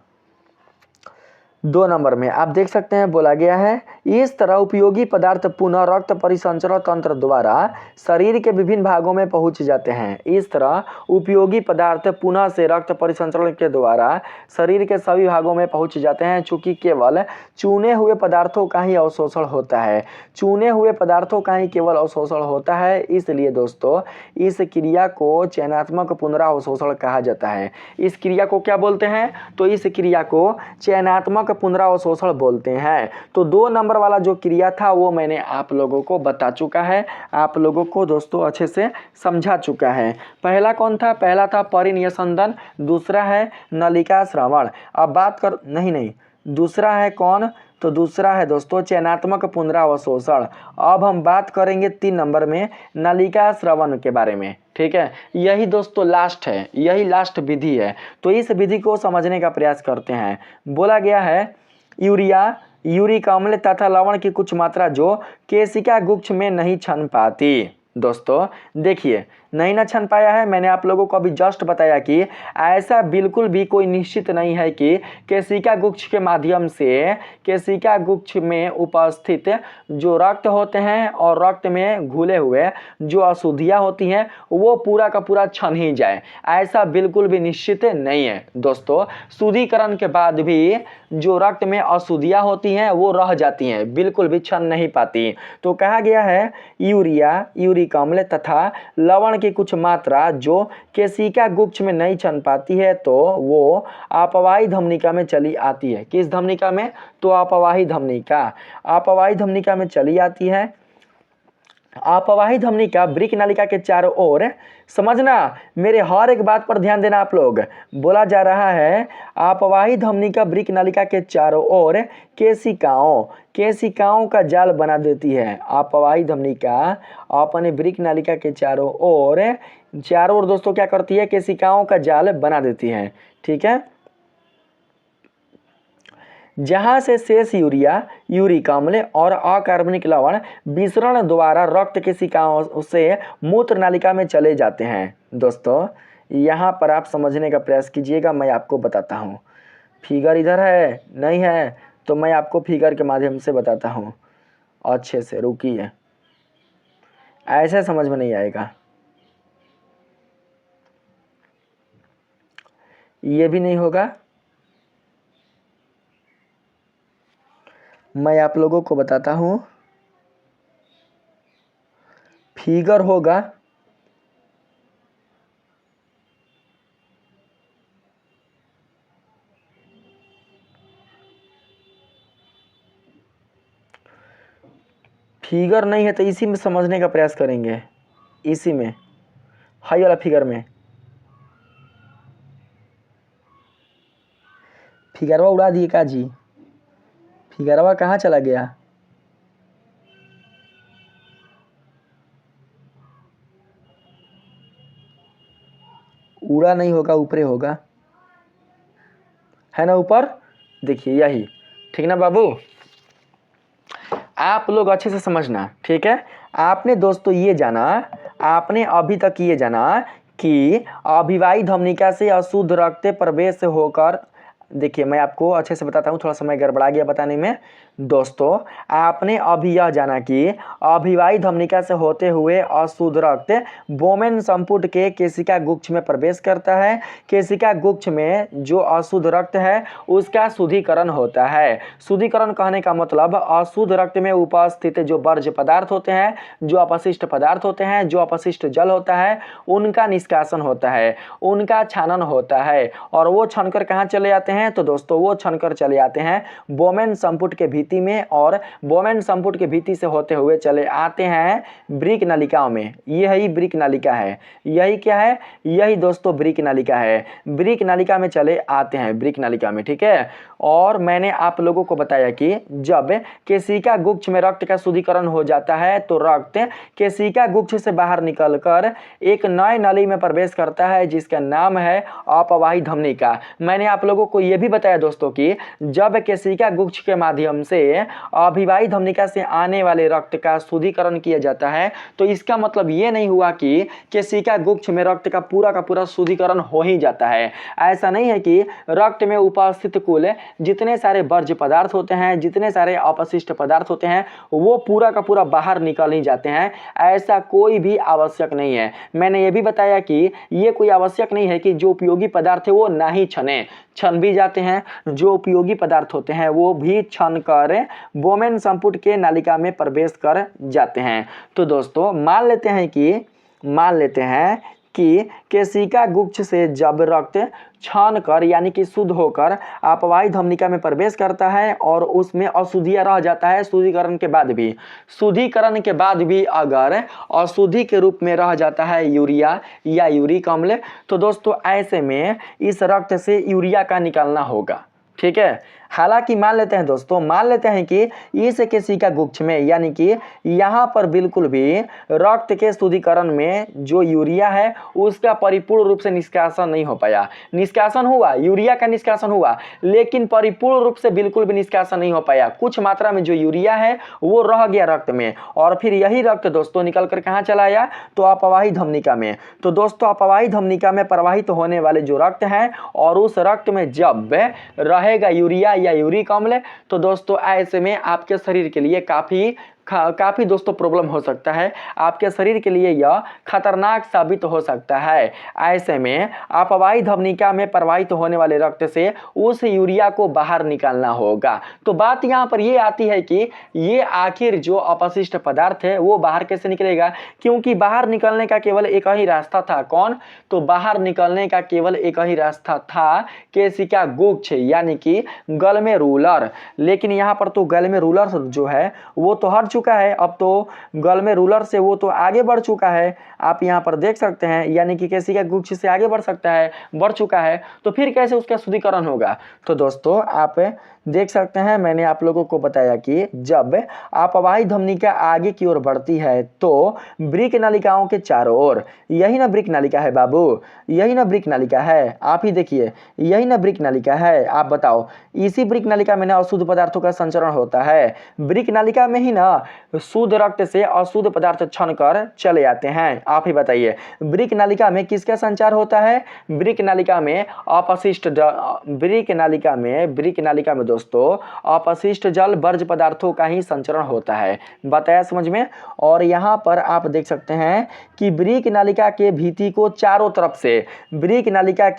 2 नंबर में आप देख सकते हैं बोला गया है इस तरह उपयोगी पदार्थ पुनः रक्त परिसंचरण तंत्र द्वारा शरीर के विभिन्न भागों में पहुंच जाते हैं। इस तरह उपयोगी पदार्थ पुनः से रक्त परिसंचरण के द्वारा शरीर के सभी भागों में पहुंच जाते हैं। चूंकि केवल चुने हुए पदार्थों का ही अवशोषण होता है, चुने हुए पदार्थों का ही केवल अवशोषण होता है, इसलिए दोस्तों इस क्रिया को चयनात्मक पुनरावशोषण कहा जाता है। इस क्रिया को क्या बोलते हैं? तो इस क्रिया को चयनात्मक पुनरावशोषण बोलते हैं। तो 2 नंबर वाला जो क्रिया था वो मैंने आप लोगों को बता चुका है, आप लोगों को दोस्तों अच्छे से समझा चुका है। पहला कौन था? पहला था परिनियसंदन, दूसरा है नलिका श्रवण। अब बात कर नहीं दूसरा है कौन? तो दूसरा है दोस्तों चयनात्मक पुनरावशोषण। अब हम बात करेंगे 3 नंबर में नलिका श्रवण के बारे में, ठीक है। यही दोस्तों लास्ट है, यही लास्ट विधि है। तो इस विधि को समझने का प्रयास करते हैं। बोला गया है यूरिया, यूरिक अम्ल तथा लवण की कुछ मात्रा जो केशिका गुच्छ में नहीं छन पाती। दोस्तों देखिए, नहीं ना छन पाया है, मैंने आप लोगों को अभी जस्ट बताया कि ऐसा बिल्कुल भी कोई निश्चित नहीं है कि केशिका गुच्छ के माध्यम से केशिका गुच्छ में उपस्थित जो रक्त होते हैं और रक्त में घुले हुए जो अशुद्धियाँ होती हैं वो पूरा का पूरा छन ही जाए, ऐसा बिल्कुल भी निश्चित नहीं है। दोस्तों शुद्धिकरण के बाद भी जो रक्त में अशुद्धियाँ होती हैं वो रह जाती हैं, बिल्कुल भी छन नहीं पाती। तो कहा गया है यूरिया, यूरिक अम्ल तथा लवण की कुछ मात्रा जो केशिका गुच्छ में नहीं छन पाती है तो वो अपवाही धमनिका में चली आती है। किस धमनिका में? तो अपवाही धमनिका, अपवाही धमनिका में चली आती है। अपवाही धमनिका वृक्क नलिका के चारों ओर, समझना मेरे हर एक बात पर ध्यान देना आप लोग। बोला जा रहा है अपवाही धमनिका वृक्क नलिका के चारों ओर केशिकाओं का जाल बना देती है। अपवाही धमनिका अपने वृक्क नलिका के चारों ओर दोस्तों क्या करती है? केशिकाओं का जाल बना देती है, ठीक है। जहां से शेष यूरिया, यूरिक अम्ल और अकार्बनिक लवण विसरण द्वारा रक्त केशिकाओं से मूत्र नालिका में चले जाते हैं। दोस्तों यहाँ पर आप समझने का प्रयास कीजिएगा, मैं आपको बताता हूँ। फिगर इधर है नहीं है तो मैं आपको फिगर के माध्यम से बताता हूँ अच्छे से, रुकिए, ऐसे समझ में नहीं आएगा। ये भी नहीं होगा, मैं आप लोगों को बताता हूँ। फिगर होगा, फिगर नहीं है तो इसी में समझने का प्रयास करेंगे, इसी में हाई वाला फिगर में। फिगरवा उड़ा दिए का जी? फिगरवा कहाँ चला गया? उड़ा नहीं होगा, ऊपरे होगा, है ना, ऊपर। देखिए यही, ठीक ना बाबू? आप लोग अच्छे से समझना, ठीक है। आपने दोस्तों ये जाना, आपने अभी तक ये जाना कि अभिवाही धमनिका से अशुद्ध रक्त प्रवेश होकर, देखिए मैं आपको अच्छे से बताता हूँ, थोड़ा समय गड़बड़ा गया बताने में। दोस्तों आपने अभी यह जाना कि अभिवाही धमनिका से होते हुए अशुद्ध रक्त बोमेन संपुट के केशिका गुच्छ में प्रवेश करता है। केशिका गुच्छ में जो अशुद्ध रक्त है उसका शुद्धिकरण होता है। शुद्धिकरण कहने का मतलब अशुद्ध रक्त में उपस्थित जो वर्ज्य पदार्थ होते हैं, जो अपशिष्ट पदार्थ होते हैं, जो अपशिष्ट जल होता है, उनका निष्कासन होता है, उनका छानन होता है। और वो छनकर कहाँ चले जाते हैं? तो दोस्तों वो छनकर चले आते हैं बोमेन संपुट के भीति में, और बोमेन संपुट के भीति से होते हुए चले आते हैं वृक्क नलिकाओं में। यही वृक्क नलिका है, यही क्या है? यही दोस्तों वृक्क नलिका है। वृक्क नलिका में चले आते हैं, वृक्क नलिका में, ठीक है। और मैंने आप लोगों को बताया कि जब केशिका गुच्छ में रक्त का शुद्धिकरण हो जाता है तो रक्त केशिका गुच्छ से बाहर निकलकर एक नए नली में प्रवेश करता है जिसका नाम है अपवाही धमनिका। मैंने आप लोगों को यह भी बताया दोस्तों कि जब केशिका गुच्छ के माध्यम से अभिवाही धमनिका से आने वाले रक्त का शुद्धिकरण किया जाता है तो इसका मतलब ये नहीं हुआ कि केशिका गुच्छ में रक्त का पूरा शुद्धिकरण हो ही जाता है। ऐसा नहीं है कि रक्त में उपस्थित कुल जितने सारे वर्ज्य पदार्थ होते हैं, जितने सारे अपशिष्ट पदार्थ होते हैं, वो पूरा का पूरा बाहर निकल ही जाते हैं, ऐसा कोई भी आवश्यक नहीं है। मैंने ये भी बताया कि ये कोई आवश्यक नहीं है कि जो उपयोगी पदार्थ है वो ना ही छने, छन भी जाते हैं। जो उपयोगी पदार्थ होते हैं वो भी छन कर बोमेन संपुट के नालिका में प्रवेश कर जाते हैं। तो दोस्तों मान लेते हैं कि केशिका गुच्छ से जब रक्त छान कर यानी कि शुद्ध होकर अपवाही धमनिका में प्रवेश करता है और उसमें अशुद्धियाँ रह जाता है शुद्धिकरण के बाद भी अगर अशुद्धि के रूप में रह जाता है यूरिया या यूरिक अम्ल, तो दोस्तों ऐसे में इस रक्त से यूरिया का निकालना होगा। ठीक है, हालांकि मान लेते हैं कि इस केशिका गुच्छ में यानी कि यहाँ पर बिल्कुल भी रक्त के शुद्धिकरण में जो यूरिया है उसका परिपूर्ण रूप से निष्कासन नहीं हो पाया। निष्कासन हुआ, यूरिया का निष्कासन हुआ, लेकिन परिपूर्ण रूप से बिल्कुल भी निष्कासन नहीं हो पाया। कुछ मात्रा में जो यूरिया है वो रह गया रक्त में, और फिर यही रक्त दोस्तों निकल कर कहाँ चला आया, तो अपवाही धमनिका में। तो दोस्तों अपवाही धमनिका में प्रवाहित होने वाले जो रक्त हैं और उस रक्त में जब रहेगा यूरिया या यूरिक अम्ल, तो दोस्तों ऐसे में आपके शरीर के लिए काफ़ी दोस्तों प्रॉब्लम हो सकता है। आपके शरीर के लिए यह खतरनाक साबित हो सकता है। ऐसे में अपवाही धमनिका में प्रवाहित होने वाले रक्त से उस यूरिया को बाहर निकालना होगा। तो बात यहाँ पर ये आती है कि ये आखिर जो अपशिष्ट पदार्थ है वो बाहर कैसे निकलेगा, क्योंकि बाहर निकलने का केवल एक ही रास्ता था। कौन? तो बाहर निकलने का केवल एक ही रास्ता था केशिका गुच्छ यानी कि गलमेरुलर। लेकिन यहाँ पर तो गलमेरुलर जो है वो तो हट चुका है, अब तो गलमेरुलर से वो तो आगे बढ़ चुका है। आप यहाँ पर देख सकते हैं, यानी कि केशिका गुच्छ से आगे बढ़ चुका है। तो फिर कैसे उसका शुद्धिकरण होगा? तो दोस्तों आप देख सकते हैं, मैंने आप लोगों को बताया कि जब अपवाही धमनिका आगे की ओर बढ़ती है तो वृक्क नलिकाओं के चारों ओर, यही ना वृक्क नलिका है बाबू, यही ना वृक्क नलिका है, आप ही देखिए यही ना वृक्क नलिका है। आप बताओ, इसी वृक्क नलिका में ना अशुद्ध पदार्थों का संचरण होता है। वृक्क नलिका में ही ना शुद्ध रक्त से अशुद्ध पदार्थ छन कर चले आते हैं। आप ही बताइए, वृक्क नलिका में किसका संचार होता है? वृक्क नलिका में वृक्क नलिका में दोस्तों अपशिष्ट जल वर्ज्य पदार्थों का ही संचरण होता है। बताया समझ में? और यहाँ पर आप देख सकते हैं कि वृक्क नलिका के भित्ति को चारों तरफ से, वृक्क नलिका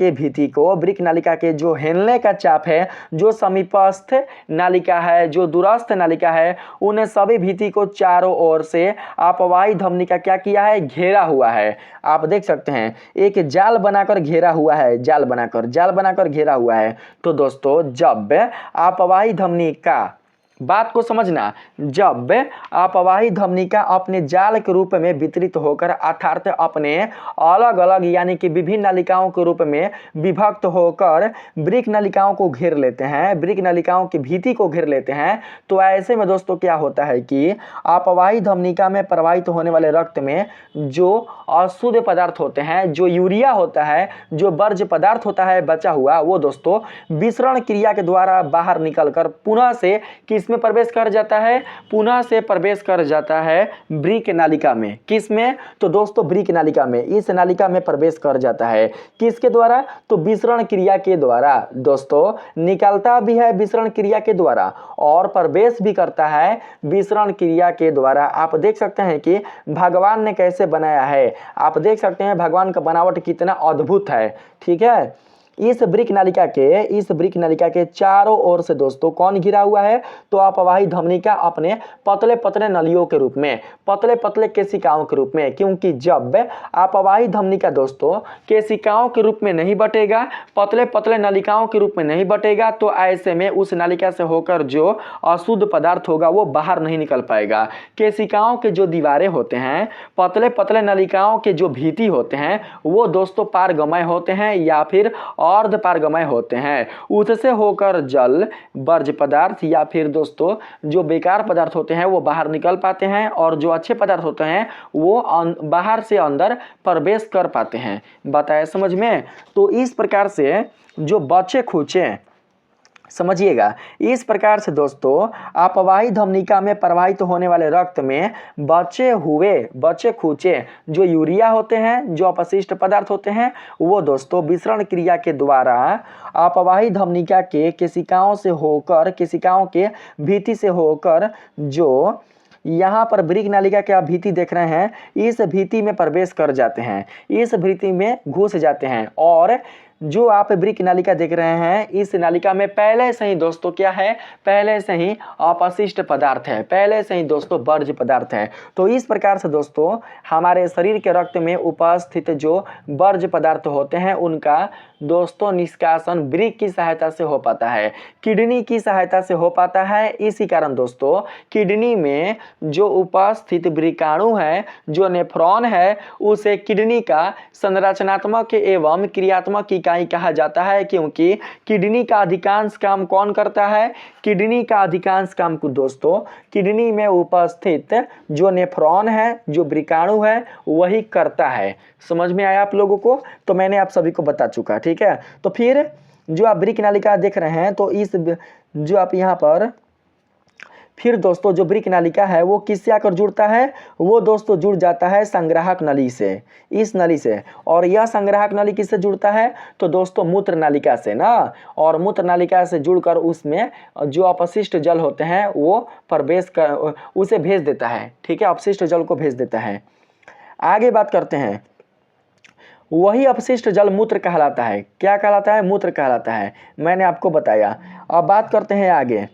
के जो हेलने का चाप है, जो समीपस्थ नालिका है, जो दूरस्थ नालिका है, उन सभी भित्ति को चारों ओर से अपवाही धमनिका क्या किया है? घेरा हुआ है। आप देख सकते हैं एक जाल बनाकर घेरा हुआ है, जाल बनाकर घेरा हुआ है। तो दोस्तों जब अपवाही धमनिका, बात को समझना, जब अपवाही धमनिका अपने जाल के रूप में वितरित होकर अर्थात अपने अलग अलग यानी कि विभिन्न नलिकाओं के रूप में विभक्त होकर वृक्क नलिकाओं को घेर लेते हैं, वृक्क नलिकाओं की भित्ति को घेर लेते हैं, तो ऐसे में दोस्तों क्या होता है कि अपवाही धमनिका में प्रवाहित होने वाले रक्त में जो अशुद्ध पदार्थ होते हैं, जो यूरिया होता है, जो वर्ज्य पदार्थ होता है बचा हुआ, वो दोस्तों विसरण क्रिया के द्वारा बाहर निकलकर पुनः से में प्रवेश कर जाता है, पुनः से प्रवेश कर जाता है वृक्क नालिका में। किस में? तो दोस्तों वृक्क नालिका में, इस नालिका में प्रवेश कर जाता है। किसके द्वारा? तो विसरण क्रिया के द्वारा। दोस्तों निकलता भी है विसरण क्रिया के द्वारा और प्रवेश भी करता है विसरण क्रिया के द्वारा। आप देख सकते हैं कि भगवान ने कैसे बनाया है, आप देख सकते हैं भगवान का बनावट कितना अद्भुत है। ठीक है, इस वृक्क नलिका के चारों ओर से दोस्तों कौन घिरा हुआ है? तो अपवाही धमनिका अपने पतले पतले नलियों के रूप में, पतले पतले केशिकाओं के रूप में, क्योंकि जब अपवाही धमनिका दोस्तों केशिकाओं के रूप में नहीं बटेगा, पतले पतले नलिकाओं के रूप में नहीं बटेगा, तो ऐसे में उस नलिका से होकर जो अशुद्ध पदार्थ होगा वो बाहर नहीं निकल पाएगा। केशिकाओं के जो दीवारें होते हैं, पतले पतले नलिकाओं के जो भित्ति होते हैं, वो दोस्तों पारगमय होते हैं या फिर अर्ध पारगमय होते हैं। उससे होकर जल, वर्ज्य पदार्थ या फिर दोस्तों जो बेकार पदार्थ होते हैं वो बाहर निकल पाते हैं और जो अच्छे पदार्थ होते हैं वो बाहर से अंदर प्रवेश कर पाते हैं। बताया समझ में? तो इस प्रकार से जो बचे खुचे, समझिएगा, इस प्रकार से दोस्तों अपवाही धमनिका में प्रवाहित होने वाले रक्त में बचे खुचे जो यूरिया होते हैं, जो अपशिष्ट पदार्थ होते हैं, वो दोस्तों विसरण क्रिया के द्वारा अपवाही धमनिका के केशिकाओं से होकर, केशिकाओं के भित्ति से होकर, जो यहाँ पर वृक्क नलिका के आप भित्ति देख रहे हैं, इस भित्ति में प्रवेश कर जाते हैं, इस भित्ति में घुस जाते हैं और जो आप वृक्क नालिका देख रहे हैं, इस नालिका में पहले से ही दोस्तों क्या है, पहले से ही अपशिष्ट पदार्थ है, पहले से ही दोस्तों वर्ज्य पदार्थ है। तो इस प्रकार से दोस्तों हमारे शरीर के रक्त में उपस्थित जो वर्ज्य पदार्थ होते हैं उनका दोस्तों निष्कासन वृक्क की सहायता से हो पाता है, किडनी की सहायता से हो पाता है। इसी कारण दोस्तों किडनी में जो उपस्थित वृक्काणु है, जो नेफ्रॉन है, उसे किडनी का संरचनात्मक एवं क्रियात्मक इकाई कहा जाता है, क्योंकि किडनी का अधिकांश काम कौन करता है, किडनी का अधिकांश काम को दोस्तों किडनी में उपस्थित जो नेफ्रॉन है, जो वृक्काणु है, वही करता है। समझ में आया आप लोगों को? तो मैंने आप सभी को बता चुका, ठीक है। तो फिर जो आप वृक्क नालिका देख रहे हैं, तो इस जो आप यहाँ पर फिर दोस्तों जो वृक्क नालिका है वो किससे आकर जुड़ता है, वो दोस्तों जुड़ जाता है संग्राहक नली से, इस नली से। और यह संग्राहक नली किससे जुड़ता है, तो दोस्तों मूत्र नालिका से ना। और मूत्र नालिका से जुड़कर उसमें जो अपशिष्ट जल होते हैं वो प्रवेश कर उसे भेज देता है, ठीक है, अपशिष्ट जल को भेज देता है। आगे बात करते हैं, वही अपशिष्ट जल मूत्र कहलाता है। क्या कहलाता है? मूत्र कहलाता है, मैंने आपको बताया। अब बात करते हैं आगे।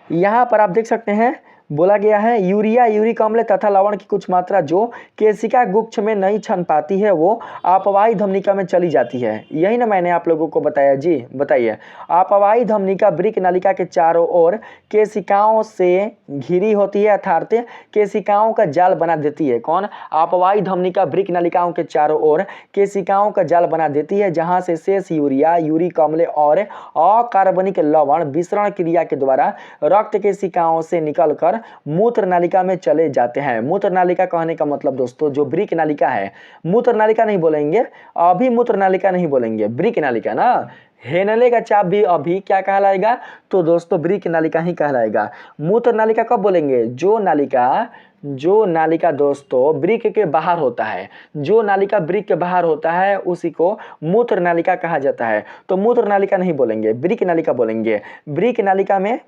यहाँ पर आप देख सकते हैं बोला गया है यूरिया, यूरिक अम्ल तथा लवण की कुछ मात्रा जो केशिका गुच्छ में नहीं छन पाती है वो अपवाही धमनिका में चली जाती है। यही ना मैंने आप लोगों को बताया जी, बताइए। अपवाही धमनिका वृक्क नालिका के चारों ओर केशिकाओं से घिरी होती है, अर्थात केशिकाओं का जाल बना देती है। कौन? अपवाही धमनिका वृक्क नालिकाओं के चारों ओर केशिकाओं का जाल बना देती है, जहां से शेष यूरिया, यूरिक अम्ल और अकार्बनिक लवण विसरण क्रिया के द्वारा रक्त केशिकाओं से निकलकर मूत्र नालिका में चले जाते हैं। मूत्र नालिका कहने का मतलब दोस्तों जो वृक्क नालिका है, मूत्र नालिका नहीं बोलेंगे, अभी मूत्र नालिका नहीं बोलेंगे, वृक्क नालिका ना। हेनले का चाप भी अभी क्या कहलाएगा, तो दोस्तों वृक्क नालिका ही कहलाएगा। मूत्र नालिका कब बोलेंगे? जो नालिका दोस्तों वृक्क के बाहर होता है, जो नालिका वृक्क के बाहर होता है उसी को मूत्र नालिका कहा जाता है। तो मूत्र नालिका नहीं बोलेंगे, वृक्क नालिका बोलेंगे। वृक्क नालिका में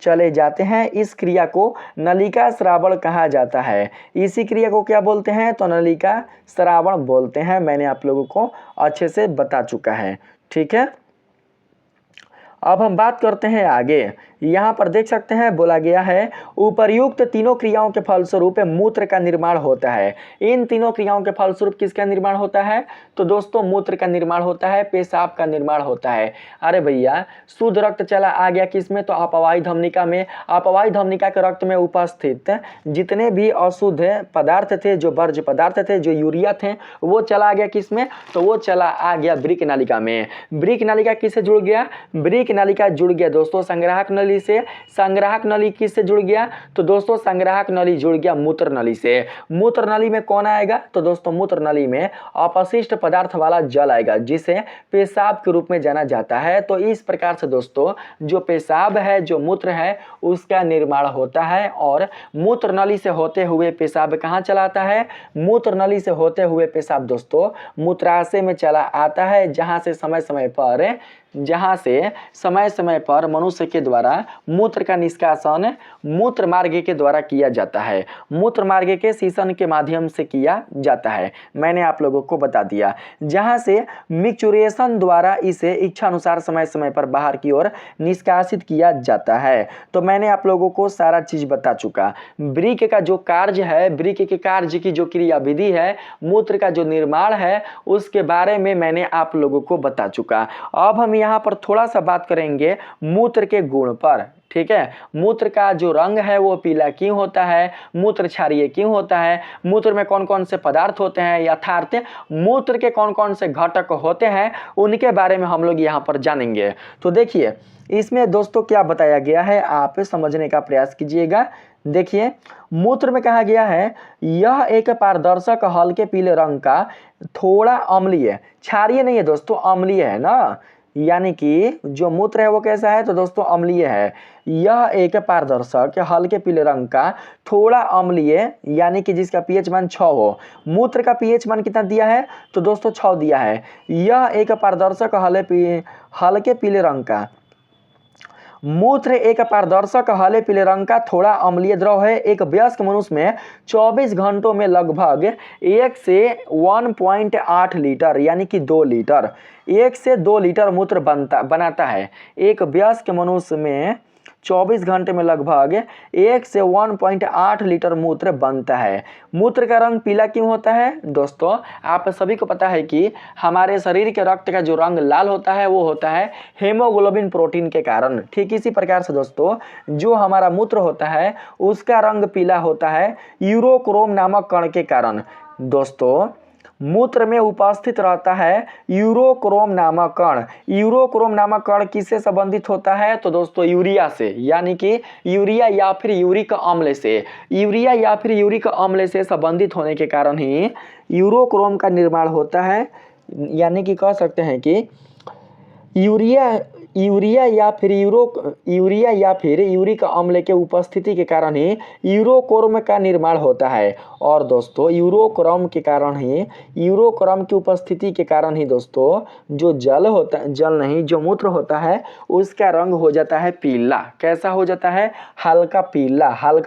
चले जाते हैं, इस क्रिया को नलिका स्रावण कहा जाता है। इसी क्रिया को क्या बोलते हैं, तो नलिका स्रावण बोलते हैं। मैंने आप लोगों को अच्छे से बता चुका है, ठीक है। अब हम बात करते हैं आगे। यहाँ पर देख सकते हैं बोला गया है उपर्युक्त तीनों क्रियाओं के फलस्वरूप मूत्र का निर्माण होता है। इन तीनों क्रियाओं के फलस्वरूप किसका निर्माण होता है, तो दोस्तों मूत्र का निर्माण होता है, पेशाब का निर्माण होता है। अरे भैया शुद्ध रक्त चला आ गया किसमें, तो अपवाही धमनिका में। अपवाही धमनिका के रक्त में उपस्थित जितने भी अशुद्ध पदार्थ थे, जो वर्ज्य पदार्थ थे, जो यूरिया थे, वो चला गया किसमें, तो वो चला आ गया वृक्क नालिका में। वृक्क नालिका किससे जुड़ गया, वृक्क नालिका जुड़ गया दोस्तों संग्राहक नली से। संग्राहक नली किससे जुड़ गया, तो दोस्तों संग्राहक नली जुड़ गया मूत्र नली से। मूत्र नली में कौन आएगा, तो दोस्तों मूत्र नली में अपशिष्ट पदार्थ वाला जल आएगा, जिसे पेशाब के रूप में जाना जाता है। तो इस प्रकार से दोस्तों जो पेशाब है, जो मूत्र है, उसका निर्माण होता है। और मूत्र नली से होते हुए पेशाब कहाँ चलाता है, मूत्र नली से होते हुए पेशाब दोस्तों मूत्राशय में चला आता है, जहाँ से समय समय पर मनुष्य के द्वारा मूत्र का निष्कासन मूत्र मार्ग के द्वारा किया जाता है, मूत्र मार्ग के सीसन के माध्यम से किया जाता है। मैंने आप लोगों को बता दिया, जहां से मिक्चुरेशन द्वारा इसे इच्छा अनुसार समय समय पर बाहर की ओर निष्कासित किया जाता है। तो मैंने आप लोगों को सारा चीज बता चुका। वृक्क का जो कार्य है, वृक्क के कार्य की जो क्रिया विधि है, मूत्र का जो निर्माण है, उसके बारे में मैंने आप लोगों को बता चुका। अब हम यहाँ पर थोड़ा सा बात करेंगे मूत्र के गुण पर, ठीक है। मूत्र का जो रंग है वो पीला क्यों होता है, मूत्र क्षारीय क्यों होता है, मूत्र में कौन कौन से पदार्थ होते हैं, यथार्थ मूत्र के कौन कौन से घटक होते हैं, उनके बारे में हम लोग यहाँ पर जानेंगे। तो देखिए इसमें दोस्तों क्या बताया गया है, आप समझने का प्रयास कीजिएगा। देखिए मूत्र में कहा गया है यह एक पारदर्शक हल्के पीले रंग का थोड़ा अम्लीय, क्षारीय नहीं है दोस्तों, अम्लीय है ना, यानी कि जो मूत्र है वो कैसा है, तो दोस्तों अम्लीय है। यह एक पारदर्शक हल्के पीले रंग का थोड़ा अम्लीय, यानी कि जिसका पीएच मान 6 हो। मूत्र का पीएच मान कितना दिया है, तो दोस्तों 6 दिया है। यह एक पारदर्शक हल्के पीले रंग का मूत्र एक पारदर्शक हरे पीले रंग का थोड़ा अम्लीय द्रव है। एक वयस्क मनुष्य में 24 घंटों में लगभग 1 से 1.8 लीटर यानी कि 2 लीटर 1 से 2 लीटर मूत्र बनाता है। एक वयस्क मनुष्य में 24 घंटे में लगभग 1 से 1.8 लीटर मूत्र बनता है। मूत्र का रंग पीला क्यों होता है? दोस्तों आप सभी को पता है कि हमारे शरीर के रक्त का जो रंग लाल होता है वो होता है हेमोग्लोबिन प्रोटीन के कारण। ठीक इसी प्रकार से दोस्तों जो हमारा मूत्र होता है उसका रंग पीला होता है यूरोक्रोम नामक कण के कारण। दोस्तों मूत्र में उपस्थित रहता है यूरोक्रोम नामक कण। यूरोक्रोम नामक कण किससे संबंधित होता है? तो दोस्तों यूरिया से, यानी कि यूरिया या फिर यूरिक अम्ल से। यूरिया या फिर यूरिक अम्ल से संबंधित होने के कारण ही यूरोक्रोम का निर्माण होता है। यानी कि कह सकते हैं कि यूरिया या फिर यूरिक अम्ल के उपस्थिति के कारण ही यूरोक्रोम का निर्माण होता है। और दोस्तों यूरोक्रोम की उपस्थिति के कारण ही दोस्तों जो जो मूत्र होता है उसका रंग हो जाता है पीला। कैसा हो जाता है? हल्का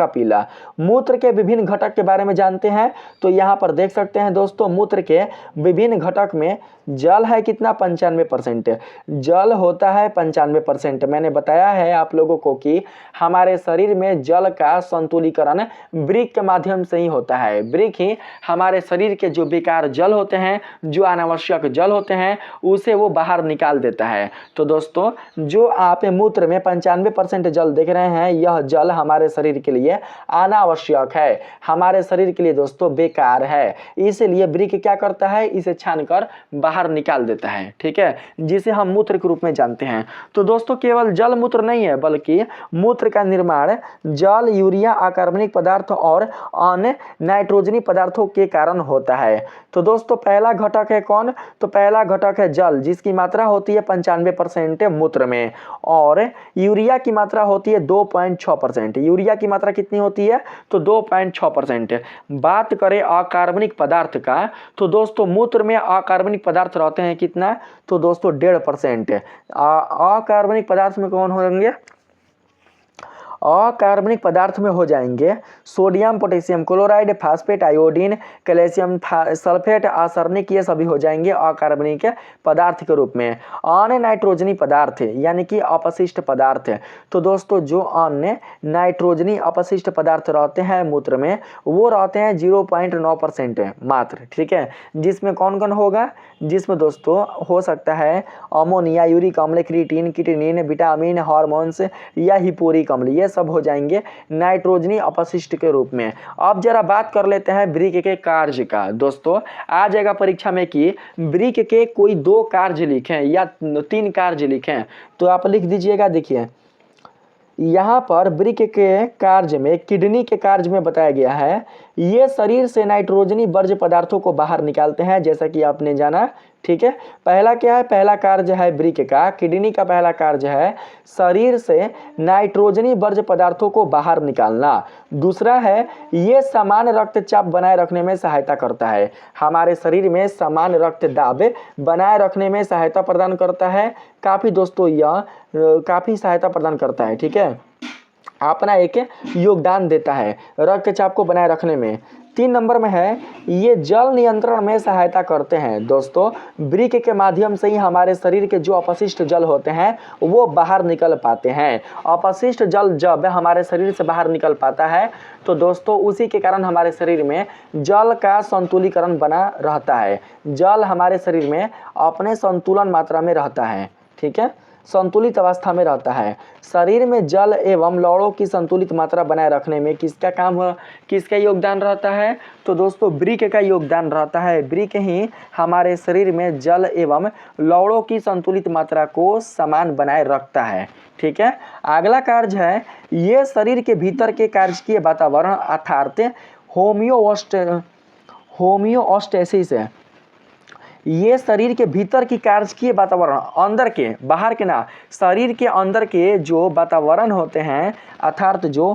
पीला। मूत्र के विभिन्न घटक के बारे में जानते हैं तो यहाँ पर देख सकते हैं दोस्तों मूत्र के विभिन्न घटक में जल है कितना? 95%। जल होता है 95%। मैंने बताया है आप लोगों को कि हमारे शरीर में जल का संतुलीकरण वृक्क के माध्यम से ही होता है। वृक्क ही हमारे शरीर के जो बेकार जल होते हैं, जो अनावश्यक जल होते हैं, उसे वो बाहर निकाल देता है। तो दोस्तों जो आप मूत्र में 95% जल देख रहे हैं, यह जल हमारे शरीर के लिए अनावश्यक है, हमारे शरीर के लिए दोस्तों बेकार है। इसलिए वृक्क क्या करता है? इसे छानकर बाहर निकाल देता है। ठीक है, जिसे हम मूत्र के रूप में जानते हैं। तो दोस्तों केवल जल मूत्र नहीं है बल्कि मूत्र का निर्माण जल, यूरिया, अकार्बनिक पदार्थ और अन्य नाइट्रोजनी पदार्थों के कारण होता है। तो दोस्तों पहला घटक है कौन? तो पहला घटक है जल, जिसकी मात्रा होती है 95% मूत्र में। और यूरिया की मात्रा होती है 2.6%। यूरिया की मात्रा कितनी होती है? तो 2.6%। बात करें अकार्बनिक पदार्थ का तो दोस्तों मूत्र में अकार्बनिक पदार्थ रहते हैं कितना? तो दोस्तों 1.5%। अकार्बनिक पदार्थ में कौन होंगे? अकार्बनिक पदार्थ में हो जाएंगे sodium, potassium chloride, phosphate, iodine, calcium sulphate, arsenic, ये सभी हो जाएंगे अकार्बनिक पदार्थ के रूप में। अन्य नाइट्रोजनी पदार्थ यानी कि अपशिष्ट पदार्थ। तो दोस्तों जो अन्य नाइट्रोजनी अपशिष्ट पदार्थ रहते हैं मूत्र में वो रहते हैं 0.9% मात्र। ठीक है, जिसमें कौन कौन होगा? जिसमें दोस्तों हो सकता है अमोनिया, यूरिक अम्ल, क्रिएटिन, किटोनिन, विटामिन, हार्मोन्स या हिपोरिक अम्ल, ये सब हो जाएंगे नाइट्रोजनी अपशिष्ट के रूप में। अब जरा बात कर लेते हैं वृक्क के कार्य का। दोस्तों आ जाएगा परीक्षा में कि वृक्क के कोई 2 कार्य लिखें या 3 कार्य लिखें, तो आप लिख दीजिएगा। देखिए यहाँ पर वृक्क के कार्य में, किडनी के कार्य में बताया गया है, ये शरीर से नाइट्रोजनी वर्ज्य पदार्थों को बाहर निकालते हैं, जैसा कि आपने जाना। ठीक है, पहला क्या है? पहला कार्य है वृक्क का, किडनी का पहला कार्य है शरीर से नाइट्रोजनी वर्ज्य पदार्थों को बाहर निकालना। दूसरा है ये समान रक्तचाप बनाए रखने में सहायता करता है, हमारे शरीर में समान रक्त दाब बनाए रखने में सहायता प्रदान करता है। काफ़ी दोस्तों यह काफ़ी सहायता प्रदान करता है। ठीक है, अपना एक योगदान देता है रक्तचाप को बनाए रखने में। 3 नंबर में है ये जल नियंत्रण में सहायता करते हैं। दोस्तों वृक्क के माध्यम से ही हमारे शरीर के जो अपशिष्ट जल होते हैं वो बाहर निकल पाते हैं। अपशिष्ट जल जब हमारे शरीर से बाहर निकल पाता है तो दोस्तों उसी के कारण हमारे शरीर में जल का संतुलीकरण बना रहता है। जल हमारे शरीर में अपने संतुलन मात्रा में रहता है। ठीक है, संतुलित अवस्था में रहता है। शरीर में जल एवं लवणों की संतुलित मात्रा बनाए रखने में किसका योगदान रहता है? तो दोस्तों वृक्क का योगदान रहता है। वृक्क ही हमारे शरीर में जल एवं लवणों की संतुलित मात्रा को समान बनाए रखता है। ठीक है, अगला कार्य है ये शरीर के भीतर के कार्यकीय वातावरण अर्थात होमियोस्टेसिस है। ये शरीर के भीतर की कार्यकीय वातावरण, अंदर के, बाहर के ना, शरीर के अंदर के जो वातावरण होते हैं अर्थात जो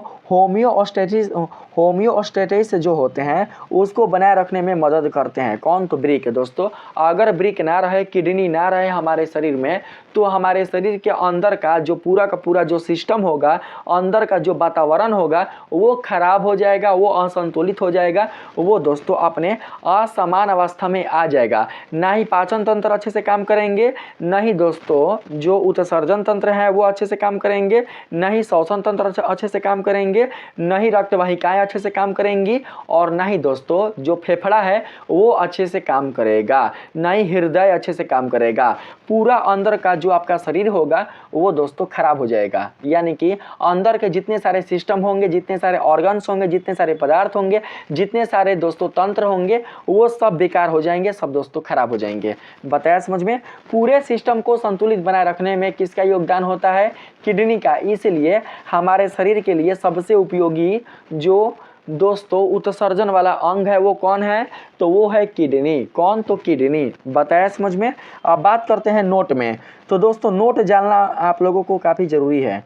होम्योस्टेसिस जो होते हैं उसको बनाए रखने में मदद करते हैं। कौन? तो ब्रिक। दोस्तों अगर ब्रिक ना रहे, किडनी ना रहे हमारे शरीर में, तो हमारे शरीर के अंदर का जो पूरा का पूरा जो सिस्टम होगा, अंदर का जो वातावरण होगा वो खराब हो जाएगा, वो असंतुलित हो जाएगा, वो दोस्तों अपने असमान अवस्था में आ जाएगा। ना ही पाचन तंत्र अच्छे से काम करेंगे, ना ही दोस्तों जो उत्सर्जन तंत्र है वो अच्छे से काम करेंगे, ना ही श्वसन तंत्र अच्छे से काम करेंगे, ना ही रक्त वाहिकाएं अच्छे से काम करेंगी, और ना ही दोस्तों जो फेफड़ा है वो अच्छे से काम करेगा, ना ही हृदय अच्छे से काम करेगा। पूरा अंदर का जो आपका शरीर होगा वो दोस्तों खराब हो जाएगा। यानी कि अंदर के जितने सारे सिस्टम होंगे, जितने सारे ऑर्गन्स होंगे, जितने सारे पदार्थ होंगे, जितने सारे दोस्तों तंत्र होंगे, वो सब बेकार हो जाएंगे, सब दोस्तों खराब हो जाएंगे। बताया समझ में? पूरे सिस्टम को संतुलित बनाए रखने में किसका योगदान होता है? किडनी का। इसलिए हमारे शरीर के लिए सबसे उपयोगी जो दोस्तों उत्सर्जन वाला अंग है वो कौन है? तो वो है किडनी। कौन? तो किडनी। बताया समझ में? अब बात करते हैं नोट में। तो दोस्तों नोट जानना आप लोगों को काफ़ी ज़रूरी है।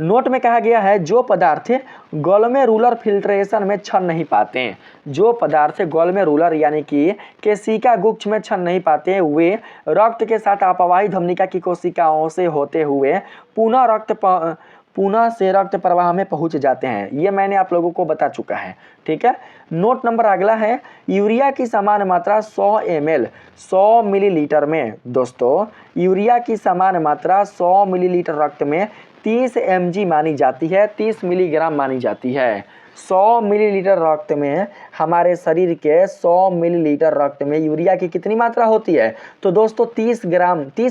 नोट में कहा गया है जो पदार्थ ग्लोमेरुलर फिल्ट्रेशन में क्षण नहीं पाते, जो पदार्थ ग्लोमेरुलर यानी कि केशिका गुच्छ में क्षण नहीं पाते, वे रक्त के साथ अपवाही धमनिका की कोशिकाओं से होते हुए पुनः से रक्त प्रवाह में पहुंच जाते हैं। ये मैंने आप लोगों को बता चुका है। ठीक है। नोट नंबर अगला है यूरिया की समान मात्रा 100 ml 100 मिलीलीटर में। दोस्तों यूरिया की समान मात्रा 100 मिलीलीटर रक्त में 30 mg मानी जाती है, 30 मिलीग्राम मानी जाती है। 100 मिलीलीटर रक्त में, हमारे शरीर के 100 मिलीलीटर रक्त में यूरिया की कितनी मात्रा होती है? तो दोस्तों 30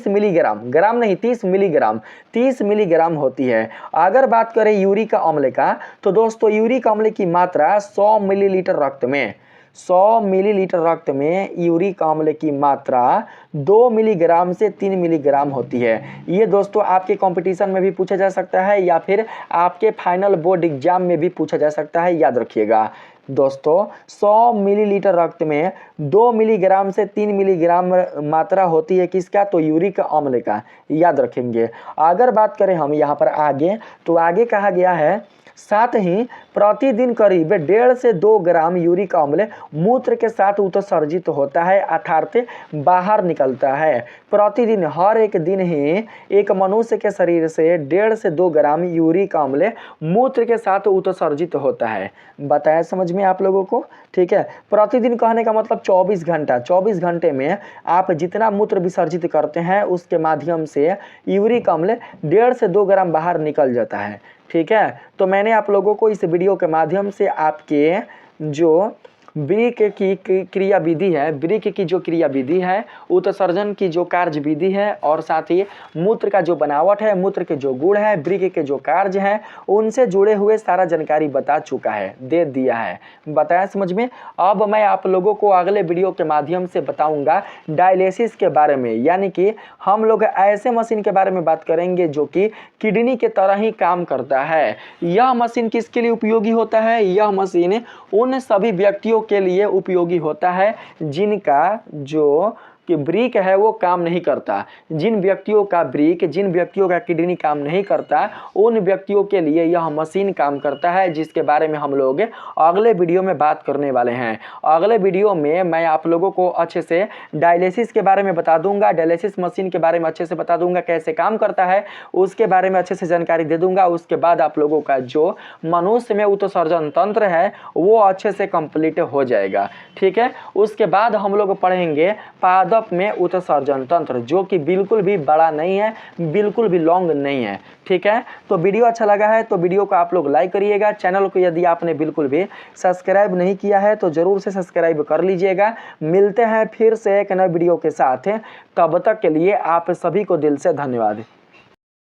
मिलीग्राम, ग्राम नहीं 30 मिलीग्राम होती है। अगर बात करें यूरिक अम्ल का, तो दोस्तों यूरिक अम्ल की मात्रा 100 मिलीलीटर रक्त में, 100 मिलीलीटर रक्त में यूरिक अम्ल की मात्रा 2 मिलीग्राम से 3 मिलीग्राम होती है। ये दोस्तों आपके कंपटीशन में भी पूछा जा सकता है या फिर आपके फाइनल बोर्ड एग्जाम में भी पूछा जा सकता है, याद रखिएगा। दोस्तों 100 मिलीलीटर रक्त में 2 मिलीग्राम से 3 मिलीग्राम मात्रा होती है किसका? तो यूरिक अम्ल का, याद रखेंगे। अगर बात करें हम यहाँ पर आगे, तो आगे कहा गया है साथ ही प्रतिदिन करीब 1.5 से 2 ग्राम यूरिक अम्ल मूत्र के साथ उत्सर्जित होता है अर्थात बाहर निकलता है। प्रतिदिन, हर एक दिन ही एक मनुष्य के शरीर से 1.5 से 2 ग्राम यूरिक अम्ल मूत्र के साथ उत्सर्जित होता है। बताया समझ में आप लोगों को? ठीक है। प्रतिदिन कहने का मतलब 24 घंटा, 24 घंटे में आप जितना मूत्र विसर्जित करते हैं उसके माध्यम से यूरिक अम्ल 1.5 से 2 ग्राम बाहर निकल जाता है। ठीक है। तो मैंने आप लोगों को इस वीडियो के माध्यम से आपके जो ब्रिक की क्रिया विधि है, ब्रिक की जो क्रिया विधि है, उत्सर्जन की जो कार्य विधि है, और साथ ही मूत्र का जो बनावट है, मूत्र के जो गुण है, ब्रिक के जो कार्य हैं, उनसे जुड़े हुए सारा जानकारी बता चुका है, दे दिया है। बताया समझ में? अब मैं आप लोगों को अगले वीडियो के माध्यम से बताऊंगा डायलिसिस के बारे में, यानी कि हम लोग ऐसे मशीन के बारे में बात करेंगे जो कि किडनी के तरह ही काम करता है। यह मशीन किसके लिए उपयोगी होता है? यह मशीन उन सभी व्यक्तियों के लिए उपयोगी होता है जिनका जो कि ब्रिक है वो काम नहीं करता। जिन व्यक्तियों का ब्रिक, जिन व्यक्तियों का किडनी काम नहीं करता, उन व्यक्तियों के लिए यह मशीन काम करता है, जिसके बारे में हम लोग अगले वीडियो में बात करने वाले हैं। अगले वीडियो में मैं आप लोगों को अच्छे से डायलिसिस के बारे में बता दूंगा, डायलिसिस मशीन के बारे में अच्छे से बता दूंगा, कैसे काम करता है उसके बारे में अच्छे से जानकारी दे दूंगा। उसके बाद आप लोगों का जो मनुष्य में उत्सर्जन तंत्र है वो अच्छे से कंप्लीट हो जाएगा। ठीक है। उसके बाद हम लोग पढ़ेंगे पादप में उत्सर्जन तंत्र, जो कि बिल्कुल भी बड़ा नहीं है, बिल्कुल भी लॉन्ग नहीं है। ठीक है। तो वीडियो अच्छा लगा है तो वीडियो को आप लोग लाइक करिएगा। चैनल को यदि आपने बिल्कुल भी सब्सक्राइब नहीं किया है तो जरूर से सब्सक्राइब कर लीजिएगा। मिलते हैं फिर से एक नए वीडियो के साथ, तब तक के लिए आप सभी को दिल से धन्यवाद।